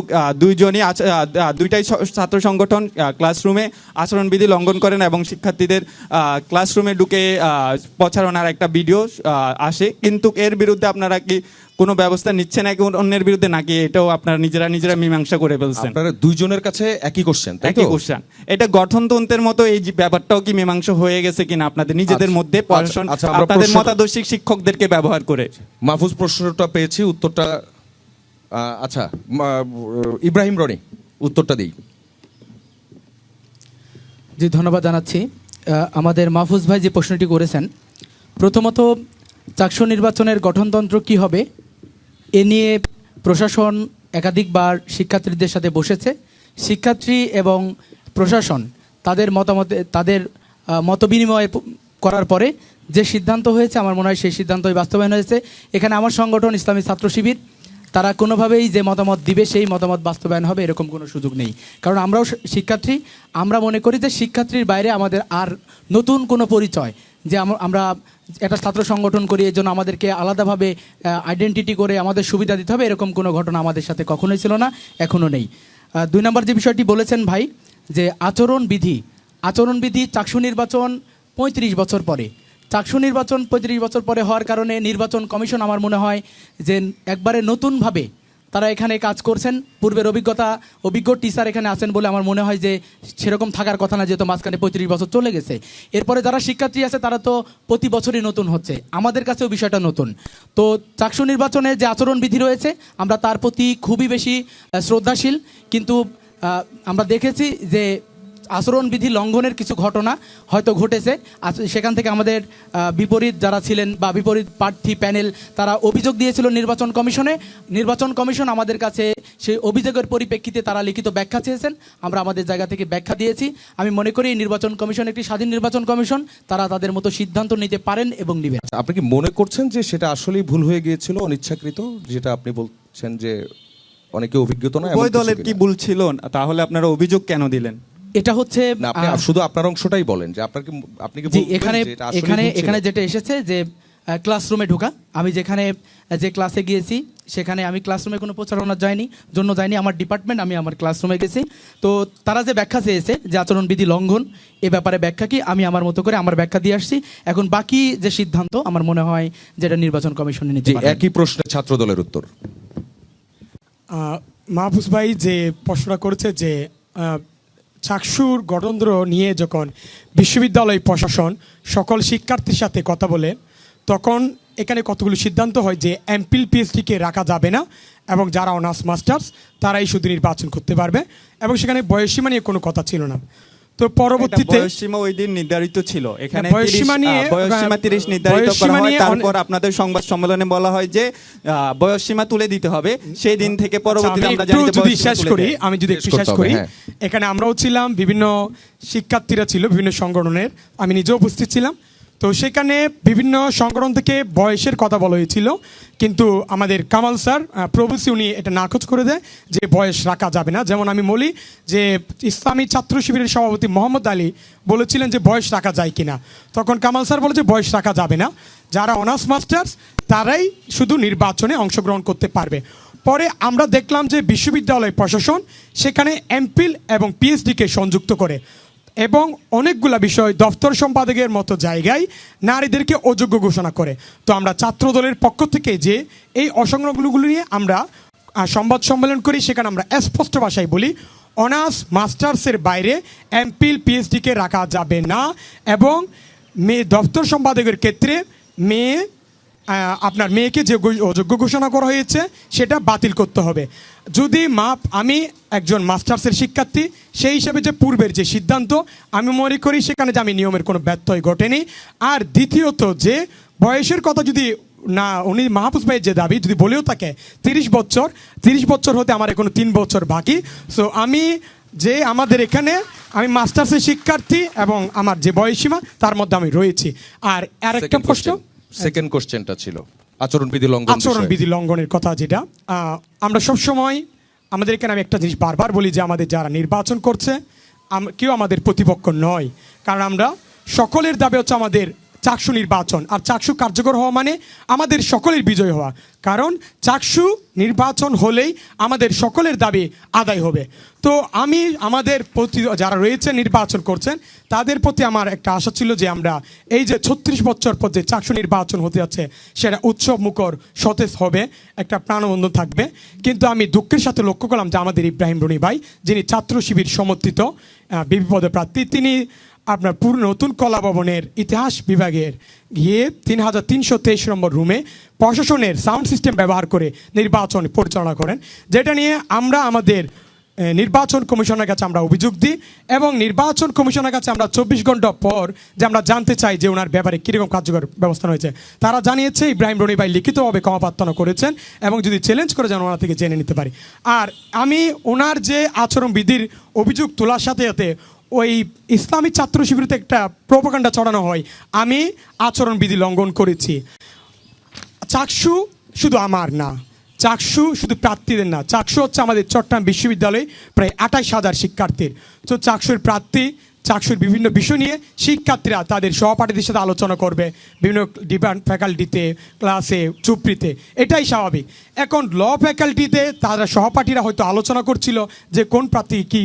দুইটাই ছাত্র সংগঠন ক্লাসরুমে আচরণবিধি লঙ্ঘন করেন এবং শিক্ষার্থীদের ক্লাসরুমে ঢুকে প্রচারণার একটা ভিডিও আসে। কিন্তু এর বিরুদ্ধে আপনারা কি কোনো ব্যবস্থা নিচ্ছেন অন্যের বিরুদ্ধে, নাকি এটাও আপনারা নিজেরা মীমাংসা করে ফেলছেন? আপনারা দুইজনের কাছে একই কোশ্চেন, একই কোশ্চেন। এটা গঠনতন্ত্রের মতো এই ব্যাপারটাও কি মীমাংসা হয়ে গেছে কিনা আপনাদের নিজেদের মধ্যে, আপনাদের মতাদর্শী শিক্ষকদেরকে ব্যবহার করে? মাহফুজ প্রশ্নটা পেয়েছি, উত্তরটা আচ্ছা ইব্রাহিম রনি উত্তরটা দিই। জি, ধন্যবাদ জানাচ্ছি। আমাদের মাহফুজ ভাই যে প্রশ্নটি করেছেন, প্রথমত চাকসু নির্বাচনের গঠনতন্ত্র কি হবে এ নিয়ে প্রশাসন একাধিকবার শিক্ষার্থীদের সাথে বসেছে। শিক্ষার্থী এবং প্রশাসন তাদের মতবিনিময় করার পরে যে সিদ্ধান্ত হয়েছে, আমার মনে হয় সেই সিদ্ধান্তই বাস্তবায়ন হয়েছে। এখানে আমার সংগঠন ইসলামী ছাত্র শিবির, তারা কোনোভাবেই যে মতামত দিবে সেই মতামত বাস্তবায়ন হবে এরকম কোনো সুযোগ নেই। কারণ আমরাও শিক্ষার্থী, আমরা মনে করি যে শিক্ষার্থীর বাইরে আমাদের আর নতুন কোনো পরিচয়, যে আমরা একটা ছাত্র সংগঠন করি এই জন্য আমাদেরকে আলাদাভাবে আইডেন্টিটি করে আমাদের সুবিধা দিতে হবে, এরকম কোনো ঘটনা আমাদের সাথে কখনোই ছিল না, এখনও নেই। 2 নম্বর যে বিষয়টি বলেছেন ভাই, যে আচরণবিধি চাকসু নির্বাচন 35 বছর পরে, চাকসু নির্বাচন 35 বছর পরে হওয়ার কারণে নির্বাচন কমিশন আমার মনে হয় যে একবারে নতুনভাবে তারা এখানে কাজ করছেন। পূর্বের অভিজ্ঞ টিচার এখানে আছেন বলে আমার মনে হয় যে সেরকম থাকার কথা না, যেহেতু মাঝখানে 35 বছর চলে গেছে। এরপরে যারা শিক্ষার্থী আছে তারা তো প্রতি বছরই নতুন হচ্ছে, আমাদের কাছেও বিষয়টা নতুন। তো চাকসু নির্বাচনে যে আচরণবিধি রয়েছে আমরা তার প্রতি খুবই বেশি শ্রদ্ধাশীল, কিন্তু আমরা দেখেছি যে আচরণবিধি লঙ্ঘনের কিছু ঘটনা হয়তো ঘটেছে। সেখান থেকে আমাদের বিপরীত যারা ছিলেন বা বিপরীত প্রার্থী প্যানেল তারা অভিযোগ দিয়েছিল নির্বাচন কমিশনে। নির্বাচন কমিশন আমাদের কাছে সেই অভিযোগের পরিপ্রেক্ষিতে তারা লিখিত ব্যাখ্যা চেয়েছেন, আমরা আমাদের জায়গা থেকে ব্যাখ্যা দিয়েছি। আমি মনে করি নির্বাচন কমিশন একটি স্বাধীন নির্বাচন কমিশন, তারা তাদের মতো সিদ্ধান্ত নিতে পারেন এবং নেবেন। আপনি কি মনে করছেন যে সেটা আসলেই ভুল হয়ে গিয়েছিল, অনিচ্ছাকৃত, যেটা আপনি বলছেন যে অনেকে অভিজ্ঞতা নয়, এমন উভয় কিছু দলের কি কিনা? ভুল ছিল? তাহলে আপনারা অভিযোগ কেন দিলেন? এটা হচ্ছে না, আপনি শুধু আপনার অংশটাই বলেন যে আপনি কি জি, বলবেন এখানে যে এটা আসলেই এখানে ভুল ছিল? এখানে যেটা এসেছে যে ক্লাসরুমে ঢোকা, আমি যেখানে যে ক্লাসে গিয়েছি সেখানে আমি ক্লাসরুমে কোনো প্রচারণার যাইনি আমার ডিপার্টমেন্ট, আমি আমার ক্লাসরুমে গেছি। তো তারা যে ব্যাখ্যা চেয়েছে যে আচরণবিধি লঙ্ঘন, এ ব্যাপারে ব্যাখ্যা কি আমি আমার মতো করে আমার ব্যাখ্যা দিয়ে আসছি। এখন বাকি যে সিদ্ধান্ত আমার মনে হয় যেটা নির্বাচন কমিশনে নিতে জি, পারবে। একই প্রশ্নে ছাত্র দলের উত্তর। মাহফুজ ভাই যে প্রশ্নটা করেছে যে চাকসুর গঠনতন্ত্র নিয়ে যখন বিশ্ববিদ্যালয় প্রশাসন সকল শিক্ষার্থীর সাথে কথা বলে, তখন এখানে কতগুলো সিদ্ধান্ত হয় যে এমপিল পিএইচডিকে রাখা যাবে না এবং যারা অনার্স মাস্টার্স তারাই শুধু নির্বাচন করতে পারবে, এবং সেখানে বয়সীমা নিয়ে কোনো কথা ছিল না। তো পরবর্তীতে বয়সসীমা ওই দিন নির্ধারিত ছিল, এখানে বয়সসীমা নিয়ে 30 নির্ধারিত করা বয়সসীমা হয়। নিয়ে তারপর আপনাদের সংবাদ সম্মেলনে বলা হয় যে বয়সসীমা তুলে দিতে হবে। সেই দিন থেকে পরবর্তীতে আমরা জানি যে যদি বয়সসীমা শেষ তুলে করি, দেয়। আমি যদি একটু শেষ শেষ করতে হবে, করি, হ্যাঁ। এখানে আমরাও ছিলাম, বিভিন্ন শিক্ষার্থীরা ছিল বিভিন্ন সংগঠনের, আমি নিজেও উপস্থিত ছিলাম। তো সেখানে বিভিন্ন সংগঠন থেকে বয়সের কথা বলা হয়েছিল, কিন্তু আমাদের কামাল স্যার প্রভুসি উনি এটা নাকচ করে দেয় যে বয়স রাখা যাবে না। যেমন আমি বলি যে ইসলামী ছাত্র শিবিরের সভাপতি মোহাম্মদ আলী বলেছিলেন যে বয়স রাখা যায় কিনা, তখন কামাল স্যার বলে যে বয়স রাখা যাবে না, যারা অনার্স মাস্টার্স তারাই শুধু নির্বাচনে অংশগ্রহণ করতে পারবে। পরে আমরা দেখলাম যে বিশ্ববিদ্যালয় প্রশাসন সেখানে এমপিল এবং পিএইচডিকে সংযুক্ত করে এবং অনেকগুলা বিষয় দপ্তর সম্পাদকের মতো জায়গায় নারীদেরকে অযোগ্য ঘোষণা করে। তো আমরা ছাত্র দলের পক্ষ থেকে যে এই অসংলগ্নগুলো নিয়ে আমরা সংবাদ সম্মেলন করি, সেখানে আমরা স্পষ্ট ভাষায় বলি অনার্স মাস্টার্সের বাইরে এমপিল পিএইচডিকে রাখা যাবে না, এবং মেয়ে দপ্তর সম্পাদকের ক্ষেত্রে আপনার মেয়েকে যে অযোগ্য ঘোষণা করা হয়েছে সেটা বাতিল করতে হবে। যদি আমি একজন মাস্টার্সের শিক্ষার্থী, সেই হিসাবে যে পূর্বের যে সিদ্ধান্ত, আমি মনে করি সেখানে যে আমি নিয়মের কোনো ব্যত্যয় ঘটেনি। আর দ্বিতীয়ত যে বয়সের কথা যদি না, উনি মাহফুজ ভাইয়ের যে দাবি যদি বলেও থাকে 30 বছর হতে আমার এখনো 3 বছর বাকি। সো আমি যে আমাদের এখানে আমি মাস্টার্সের শিক্ষার্থী এবং আমার যে বয়সীমা তার মধ্যে আমি রয়েছি। আর আরেকটা প্রশ্ন, সেকেন্ড কোশ্চেনটা ছিল আচরণবিধি লঙ্ঘন বিষয়ে। আচরণবিধি লঙ্ঘনের কথা, যেটা আমরা সবসময় আমাদের এখানে আমি একটা জিনিস বারবার বলি যে আমাদের যারা নির্বাচন করছে কেউ আমাদের প্রতিপক্ষ নয়, কারণ আমরা সকলের দাবি হচ্ছে আমাদের চাকসু নির্বাচন, আর চাকসু কার্যকর হওয়া মানে আমাদের সকলের বিজয় হওয়া, কারণ চাকসু নির্বাচন হলেই আমাদের সকলের দাবি আদায় হবে। তো আমি আমাদের প্রতি যারা রয়েছে নির্বাচন করছেন তাদের প্রতি আমার একটা আশা ছিল যে আমরা এই যে 36 বছর পর যে চাকসু নির্বাচন হতে যাচ্ছে সেটা উৎসব মুখর সতেজ হবে, একটা প্রাণবন্ধন থাকবে। কিন্তু আমি দুঃখের সাথে লক্ষ্য করলাম যে আমাদের ইব্রাহিম রনি ভাই, যিনি ছাত্র শিবির সমর্থিত বিপি পদপ্রার্থী, তিনি আপনার পুরো নতুন কলা ভবনের ইতিহাস বিভাগের গিয়ে 3323 নম্বর রুমে প্রশাসনের সাউন্ড সিস্টেম ব্যবহার করে নির্বাচন পরিচালনা করেন, যেটা নিয়ে আমরা আমাদের নির্বাচন কমিশনের কাছে আমরা অভিযোগ দিই, এবং নির্বাচন কমিশনের কাছে আমরা 24 ঘন্টা পর যে আমরা জানতে চাই যে ওনার ব্যাপারে কীরকম কার্যকর ব্যবস্থা হয়েছে, তারা জানিয়েছে ইব্রাহিম রনি ভাই লিখিতভাবে ক্ষমা প্রার্থনা করেছেন এবং যদি চ্যালেঞ্জ করে যেন ওনার থেকে জেনে নিতে পারি। আর আমি ওনার যে আচরণবিধির অভিযোগ তোলার সাথে সাথে ওই ইসলামী ছাত্র শিবিরতে একটা প্রোপাগান্ডা ছড়ানো হয় আমি আচরণবিধি লঙ্ঘন করেছি। চাকসু শুধু আমার না, চাকসু শুধু প্রার্থীদের না, চাকসু হচ্ছে আমাদের চট্টগ্রাম বিশ্ববিদ্যালয়ে প্রায় 28,000 শিক্ষার্থীর। তো চাকসুর প্রার্থী, চাকসুর বিভিন্ন বিষয় নিয়ে শিক্ষার্থীরা তাদের সহপাঠীদের সাথে আলোচনা করবে বিভিন্ন ফ্যাকাল্টিতে, ক্লাসে, চুপড়িতে, এটাই স্বাভাবিক। এখন ল ফ্যাকাল্টিতে তারা সহপাঠীরা হয়তো আলোচনা করছিল যে কোন প্রার্থী কি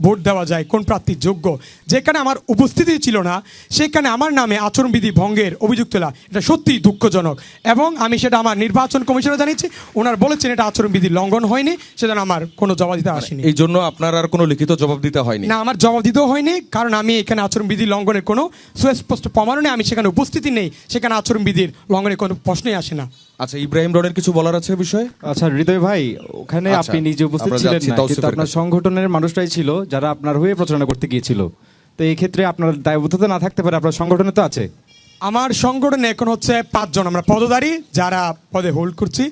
ভোট দেওয়া যায়, কোন প্রার্থী যোগ্য, যেখানে আমার উপস্থিতি ছিল না সেখানে আমার নামে আচরণবিধি ভঙ্গের অভিযোগ তোলা, এটা সত্যিই দুঃখজনক। এবং আমি সেটা আমার নির্বাচন কমিশনে জানিয়েছি, ওনার বলেছেন এটা আচরণবিধি লঙ্ঘন হয়নি, সেজন্য আমার কোনো জবাব দিতে আসেনি। এই জন্য আপনার আর কোনো লিখিত জবাব দিতে হয়নি? না, আমার জবাব দিতেও হয়নি, কারণ আমি এখানে আচরণবিধি লঙ্ঘনের কোনো সুস্পষ্ট প্রমাণ নেই, আমি সেখানে উপস্থিতি নেই, সেখানে আচরণবিধির লঙ্ঘনের কোনো প্রশ্নই আসে না। আচ্ছা, ইব্রাহিম রনের কিছু বলার আছে বিষয়ে? আচ্ছা হৃদয় ভাই, ওখানে আচ্ছা, আপনি নিজে উপস্থিত আমরা ছিলেন যাচ্ছি না, তাওসিফের কিন্তু আপনার কাছে। সংগঠনের মানুষটাই ছিল যারা আপনার হয়ে প্রচারণা করতে গিয়েছিল। তো এই ক্ষেত্রে আপনার দায়বদ্ধতা না থাকতে পারে, আপনার সংগঠনে তো আছে। আমার সংগঠনে এখন হচ্ছে 5 জন আমরা পদধারী যারা পদে হোল্ড করছি।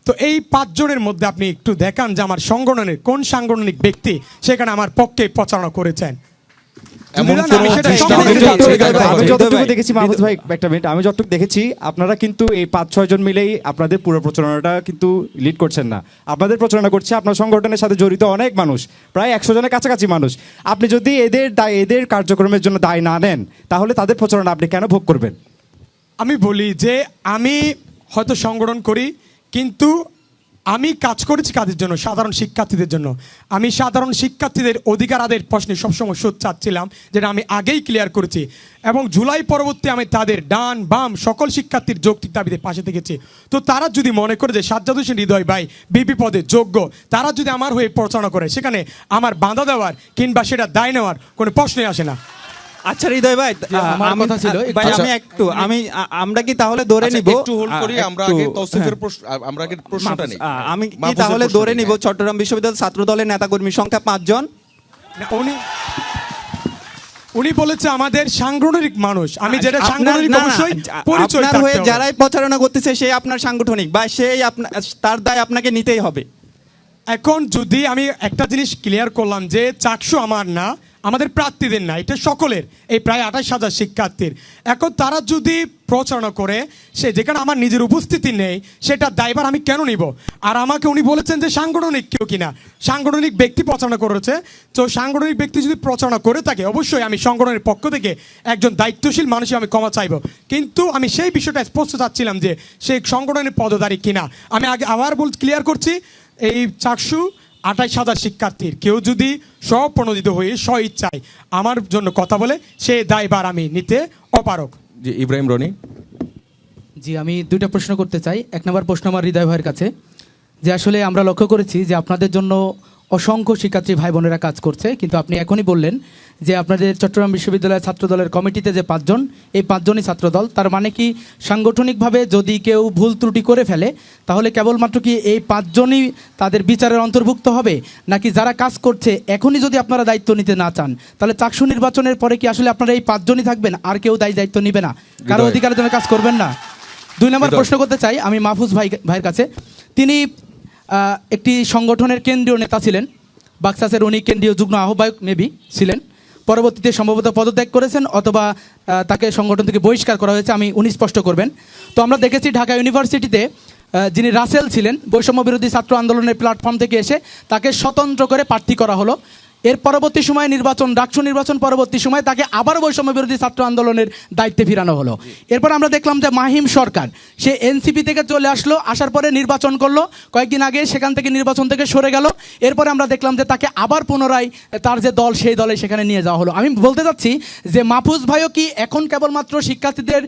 তো এই 5 জনের মধ্যে আপনি একটু দেখান যে আমার সংগঠনের কোন সাংগঠনিক ব্যক্তি সেখানে আমার পক্ষে প্রচারণা করেছেন। এমন না, কোনো আমি সেটা দৃষ্টান্ত সম্পূর্ণ যদি আছে, দেখতে দেখাতে পাবো। হবে। আমি যতটুকু দেখেছি মাহফুজ ভাই একটা মিনিট, আমি যতটুকু দেখেছি আপনারা কিন্তু এই 5-6 জন মিলেই আপনাদের পুরো প্রচারণাটা কিন্তু লিড করছেন না। আপনাদের প্রচারণা করছে আপনার সংগঠনের সাথে জড়িত অনেক মানুষ, প্রায় 100 জনের কাছাকাছি মানুষ। আপনি যদি এদের কার্যক্রমের জন্য দায় না নেন, তাহলে তাদের প্রচারণা আপনি কেন ভোগ করবেন? আমি বলি যে আমি হয়তো সংগঠন করি, কিন্তু আমি কাজ করেছি কাদের জন্য? সাধারণ শিক্ষার্থীদের জন্য। আমি সাধারণ শিক্ষার্থীদের অধিকার আদায়ের প্রশ্নে সবসময় সোচ্চার চাচ্ছিলাম, যেটা আমি আগেই ক্লিয়ার করেছি। এবং জুলাই পরবর্তী আমি তাদের ডান বাম সকল শিক্ষার্থীর যৌক্তিক দাবিতে পাশে থেকেছি। তো তারা যদি মনে করে যে সাজ্জাদ হোসেন হৃদয় ভাই বিপি পদে যোগ্য, তারা যদি আমার হয়ে প্রচারণা করে, সেখানে আমার বাধা দেওয়ার কিংবা সেটা দায় নেওয়ার কোনো প্রশ্নই আসে না। আচ্ছা হৃদয় ভাই, আমার কথা ছিল ভাই আমি একটু আমরা কি তাহলে ধরে আচ্ছা, নিব একটু হোল্ড করি, আমরা আগে তৌসিফের প্রশ্ন, আমরা আগে প্রশ্নটা নিই। আমি কি মাহফুজের তাহলে প্রশ্নটা ধরে নিই। নিব চট্টগ্রাম বিশ্ববিদ্যালয় ছাত্র দলের নেতাকর্মী সংখ্যা 5 জন? না, উনি বলেছে আমাদের সাংগঠনিক মানুষ। আমি যেটা আপনার- সাংগঠনিক না, না, অবশ্যই পরিচয় আপনার থাকতে হয়ে হবে। যারাই প্রচারণা করতেছে সেই আপনার সাংগঠনিক বা সেই তার দায় আপনাকে নিতেই হবে। এখন যদি আমি একটা জিনিস ক্লিয়ার করলাম যে চাকসু আমার না, আমাদের প্রার্থীদের না, এটা সকলের, এই প্রায় 28,000 শিক্ষার্থীর। এখন তারা যদি প্রচারণা করে, সে যেখানে আমার নিজের উপস্থিতি নেই, সেটা দায়ভার আমি কেন নিব? আর আমাকে উনি বলেছেন যে সাংগঠনিক কেউ কিনা, সাংগঠনিক ব্যক্তি প্রচারণা করেছে। তো সাংগঠনিক ব্যক্তি যদি প্রচারণা করে থাকে, অবশ্যই আমি সংগঠনের পক্ষ থেকে একজন দায়িত্বশীল মানুষ আমি ক্ষমা চাইব। কিন্তু আমি সেই বিষয়টা স্পষ্ট চাচ্ছিলাম যে সেই সংগঠনের পদধারী কিনা। আমি আগে আবার ক্লিয়ার করছি, এই চাকসু 28,000 শিক্ষার্থীর কেউ যদি স্বপ্রণোদিত হয়ে স্ব ইচ্ছায় আমার জন্য কথা বলে, সে দায়ভার আমি নিতে অপারগ। জি ইব্রাহিম রনি। জি, আমি দুইটা প্রশ্ন করতে চাই। এক নম্বর প্রশ্ন আমার হৃদয় ভাইয়ের কাছে, যে আসলে আমরা লক্ষ্য করেছি যে আপনাদের জন্য অসংখ্য শিক্ষার্থী ভাই বোনেরা কাজ করছে, কিন্তু আপনি এখনই বললেন যে আপনাদের চট্টগ্রাম বিশ্ববিদ্যালয়ের ছাত্র দলের কমিটিতে যে 5 জন, এই 5 জনই ছাত্র দল। তার মানে কি সাংগঠনিকভাবে যদি কেউ ভুল ত্রুটি করে ফেলে, তাহলে কেবলমাত্র কি এই 5 জনই তাদের বিচারের অন্তর্ভুক্ত হবে, নাকি যারা কাজ করছে এখনই যদি আপনারা দায়িত্ব নিতে না চান, তাহলে চাকসু নির্বাচনের পরে কি আসলে আপনারা এই 5 জনই থাকবেন, আর কেউ দায়িত্ব নিবে না, কারো অধিকারের জন্য কাজ করবেন না? 2 নম্বর প্রশ্ন করতে চাই আমি মাহফুজ ভাইয়ের কাছে। তিনি একটি সংগঠনের কেন্দ্রীয় নেতা ছিলেন, বাক্সাসের উনি কেন্দ্রীয় যুগ্ম আহ্বায়ক মেবি ছিলেন, পরবর্তীতে সম্ভবত পদত্যাগ করেছেন অথবা তাকে সংগঠন থেকে বহিষ্কার করা হয়েছে, উনি স্পষ্ট করবেন। তো আমরা দেখেছি ঢাকা ইউনিভার্সিটিতে যিনি রাসেল ছিলেন, বৈষম্য বিরোধী ছাত্র আন্দোলনের প্ল্যাটফর্ম থেকে এসে তাকে স্বতন্ত্র করে প্রার্থী করা হলো। এর পরবর্তী সময়ে ডাকসু নির্বাচন পরবর্তী সময়ে তাকে আবার বৈষম্য বিরোধী ছাত্র আন্দোলনের দায়িত্বে ফিরানো হলো। এরপর আমরা দেখলাম যে মাহিম সরকার, সে এনসিপি থেকে চলে আসলো, আসার পরে নির্বাচন করলো, কয়েকদিন আগে সেখান থেকে নির্বাচন থেকে সরে গেল। এরপরে আমরা দেখলাম যে তাকে আবার পুনরায় তার যে দল, সেই দলে সেখানে নিয়ে যাওয়া হলো। আমি বলতে চাচ্ছি যে মাহফুজ ভাইও কি এখন কেবলমাত্র শিক্ষার্থীদের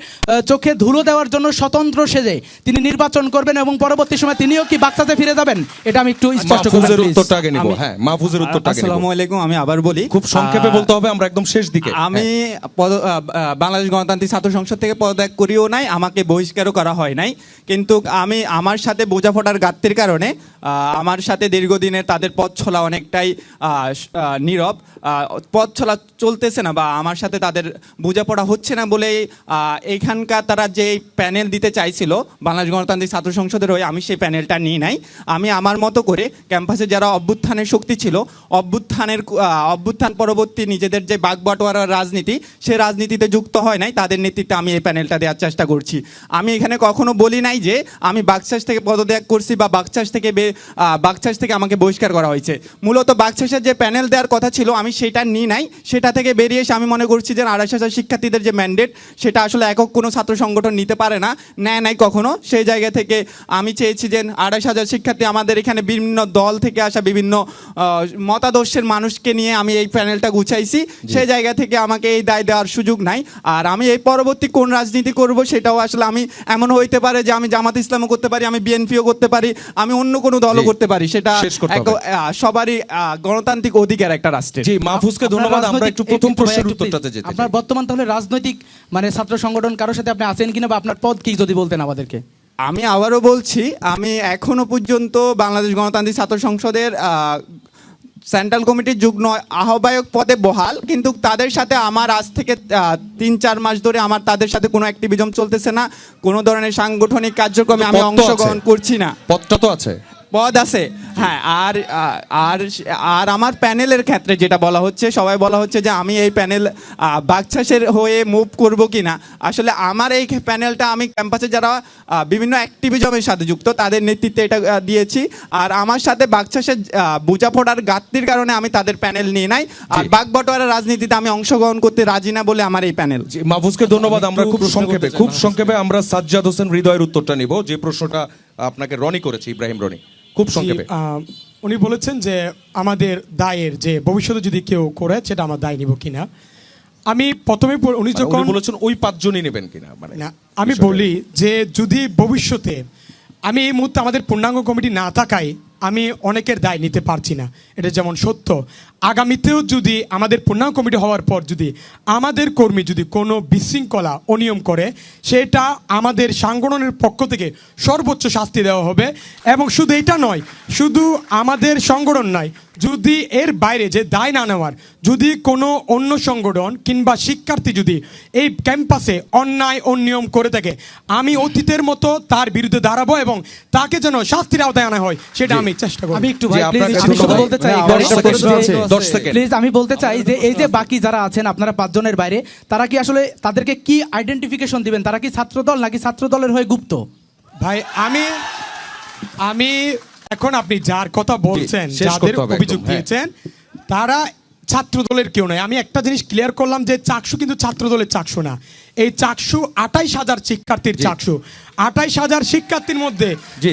চোখে ধুলো দেওয়ার জন্য স্বতন্ত্র সেজে তিনি নির্বাচন করবেন এবং পরবর্তী সময় তিনিও কি বাক্সাতে ফিরে যাবেন? এটা আমি একটু স্পষ্ট করব। মাহফুজের উত্তরটা আগে নিব। হ্যাঁ, মাহফুজের উত্তরটা আগে নিব। আসসালামু আলাইকুম, আমি আবার বলি, খুব সংক্ষেপে বলতে হবে, আমরা একদম শেষ দিকে। আমি বাংলাদেশ গণতান্ত্রিক ছাত্র সংসদ থেকে পদত্যাগ করিও নাই, আমাকে বহিষ্কারও করা হয় নাই। কিন্তু আমি আমার সাথে বোঝাপড়ার ঘাটতির কারণে আমার সাথে দীর্ঘদিনের তাদের পথ চলা অনেকটাই নীরব, পথ চলা চলতেছে না বা আমার সাথে তাদের বোঝাপড়া হচ্ছে না বলে এইখানকার তারা যে প্যানেল দিতে চাইছিল বাংলাদেশ গণতান্ত্রিক ছাত্র সংসদের হয়ে, আমি সেই প্যানেলটা নিই নাই। আমি আমার মতো করে ক্যাম্পাসে যারা অভ্যুত্থানের শক্তি ছিল, অভ্যুত্থান পরবর্তী নিজেদের যে বাগবাটোয়ারার রাজনীতি, সে রাজনীতিতে যুক্ত হয় নাই, তাদের নেতৃত্বে আমি এই প্যানেলটা দেওয়ার চেষ্টা করছি। আমি এখানে কখনো বলি নাই যে আমি বাকশাস থেকে পদত্যাগ করছি বা বাকশাস থেকে আমাকে বহিষ্কার করা হয়েছে। মূলত বাকশাসের যে প্যানেল দেওয়ার কথা ছিল আমি সেটা নিই নাই, সেটা থেকে বেরিয়ে এসে আমি মনে করছি যে 28,000 শিক্ষার্থীদের যে ম্যান্ডেট, সেটা আসলে একক কোনো ছাত্র সংগঠন নিতে পারে না, নেয় নাই কখনো। সেই জায়গা থেকে আমি চেয়েছি যে 28,000 শিক্ষার্থী, আমাদের এখানে বিভিন্ন দল থেকে আসা বিভিন্ন মতাদর্শের মানুষকে নিয়ে আমি এই প্যানেলটা গুছাইছি। সেই জায়গা থেকে আমাকে এই দায় দেওয়ার সুযোগ নাই। আর আমি এই পরবর্তী কোন রাজনীতি করব সেটাও আসলে আমি, এমন হইতে পারে যে আমি জামাত ইসলামও করতে পারি, আমি বিএনপিও করতে পারি, আমি অন্য কোনো দলও করতে পারি, সেটা সবারই গণতান্ত্রিক অধিকার একটা রাষ্ট্রের। জি, মাহফুজকে ধন্যবাদ। আমরা একটু প্রথম প্রশ্নের উত্তরটাতে যেতে চাই। আপনার বর্তমান তাহলে রাজনৈতিক ছাত্র সংগঠন কারোর সাথে আপনি আছেন কিনা, বা আপনার পদ কি যদি বলতেন আমাদেরকে? আমি আবারও বলছি, আমি এখনো পর্যন্ত বাংলাদেশ গণতান্ত্রিক ছাত্র সংসদের সেন্ট্রাল কমিটির যুগ্ম আহ্বায়ক পদে বহাল, কিন্তু তাদের সাথে আমার আজ থেকে 3-4 মাস ধরে আমার তাদের সাথে কোনো অ্যাক্টিভিজম চলতেছে না, কোনো ধরনের সাংগঠনিক কার্যক্রমে আমি অংশগ্রহণ করছি না। পদটা তো আছে, পদ আছে, হ্যাঁ, আর আর আমার প্যানেলের ক্ষেত্রে যেটা বলা হচ্ছে, সবাই বলা হচ্ছে যে আমি এই প্যানেল বাকচাষের হয়ে মুভ করব কিনা। আসলে আমার এই প্যানেলটা আমি ক্যাম্পাসে যারা বিভিন্ন অ্যাক্টিভিজমের সাথে যুক্ত তাদের নেতৃত্বে এটা দিয়েছি। আর আমার সাথে বাকচাষের বোঝাপড়ার ঘাটতির কারণে আমি তাদের প্যানেল নিয়ে নাই। আর বাগবটোয়ারা রাজনীতিতে আমি অংশগ্রহণ করতে রাজি না বলে আমার এই প্যানেল। মাহফুজকে ধন্যবাদ। আমরা খুব সংক্ষেপে আমরা সাজ্জাদ হোসেন হৃদয়ের উত্তরটা নিব, যে প্রশ্নটা আপনাকে রনি করেছে, ইব্রাহিম রনি, খুব সংক্ষেপে। উনি বলেছেন যে আমাদের দায়ের যে ভবিষ্যতে যদি কেউ করে সেটা আমার দায় নিব কিনা। আমি প্রথমে উনি যখন বলেছেন ওই 5 জনই নেবেন কিনা, মানে না, আমি বলি যে যদি ভবিষ্যতে আমি এই মুহূর্তে আমাদের পূর্ণাঙ্গ কমিটি না থাকায় আমি অনেকের দায় নিতে পারছি না, এটা যেমন সত্য। আগামীতেও যদি আমাদের পূর্ণাঙ্গ কমিটি হওয়ার পর যদি আমাদের কর্মী যদি কোনো বিশৃঙ্খলা অনিয়ম করে, সেটা আমাদের সাংগঠনের পক্ষ থেকে সর্বোচ্চ শাস্তি দেওয়া হবে। এবং শুধু এটা নয়, শুধু আমাদের সংগঠন নয়, যদি এর বাইরে যে দায় না নেওয়ার, যদি কোনো অন্য সংগঠন কিংবা শিক্ষার্থী যদি এই ক্যাম্পাসে অন্যায় অনিয়ম করে থাকে, আমি অতীতের মতো তার বিরুদ্ধে দাঁড়াবো এবং তাকে যেন শাস্তির আওতায় আনা হয় সেটা আমি চেষ্টা করব। আমি একটু ভাই প্লিজ আমি শুধু বলতে চাই, প্লিজ আমি বলতে চাই যে এই যে বাকি যারা আছেন আপনারা 5 জনের বাইরে, তারা কি আসলে তাদেরকে কি আইডেন্টিফিকেশন দিবেন? তারা কি ছাত্রদল নাকি ছাত্রদলের হয়ে গুপ্ত? ভাই আমি এখন আপনি যার কথা বলছেন, শেষ যাদের করতে হবে অভিযোগ একদম, দিয়েছেন, তারা ছাত্র দলের কেউ নয়। আমি একটা জিনিস ক্লিয়ার করলাম যে চাকসু কিন্তু ছাত্র দলের চাকসু না। এই চাকসু 28,000 শিক্ষার্থীর চাকসু। 28,000 শিক্ষার্থীর মধ্যে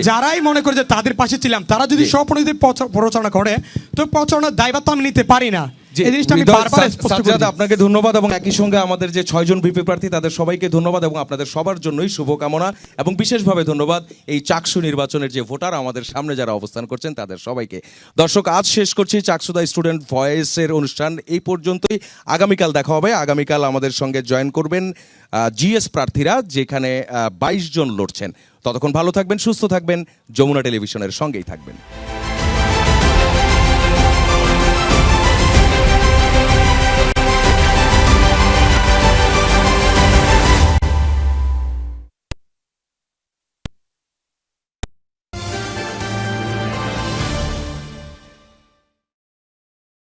যারাই মনে করে যে তাদের পাশে ছিলাম, তারা যদি স্বপ্নদের প্রচারণা করে, তো প্রচারণার দায়ভার তো আমি নিতে পারি না। এই জিনিসটা আমি বারবার স্পষ্ট করে দিই। আপনাকে ধন্যবাদ, এবং একই সঙ্গে আমাদের যে 6 জন ভিপি প্রার্থী তাদের সবাইকে ধন্যবাদ, এবং আপনাদের সবার জন্যই শুভকামনা, এবং বিশেষভাবে ধন্যবাদ এই চাকসু নির্বাচনের যে ভোটার আমাদের সামনে যারা অবস্থান করছেন তাদের সবাইকে। দর্শক, আজ শেষ করছি চাকসুদা স্টুডেন্ট ভয়েসের অনুষ্ঠান এই পর্যন্তই। আগামীকাল দেখা হবে। আগামীকাল আমাদের সঙ্গে জয়েন করবেন জিএস প্রার্থীরা, যেখানে 22 জন লড়ছেন। ততক্ষণ ভালো থাকবেন, সুস্থ থাকবেন, যমুনা টেলিভিশনের সঙ্গেই থাকবেন।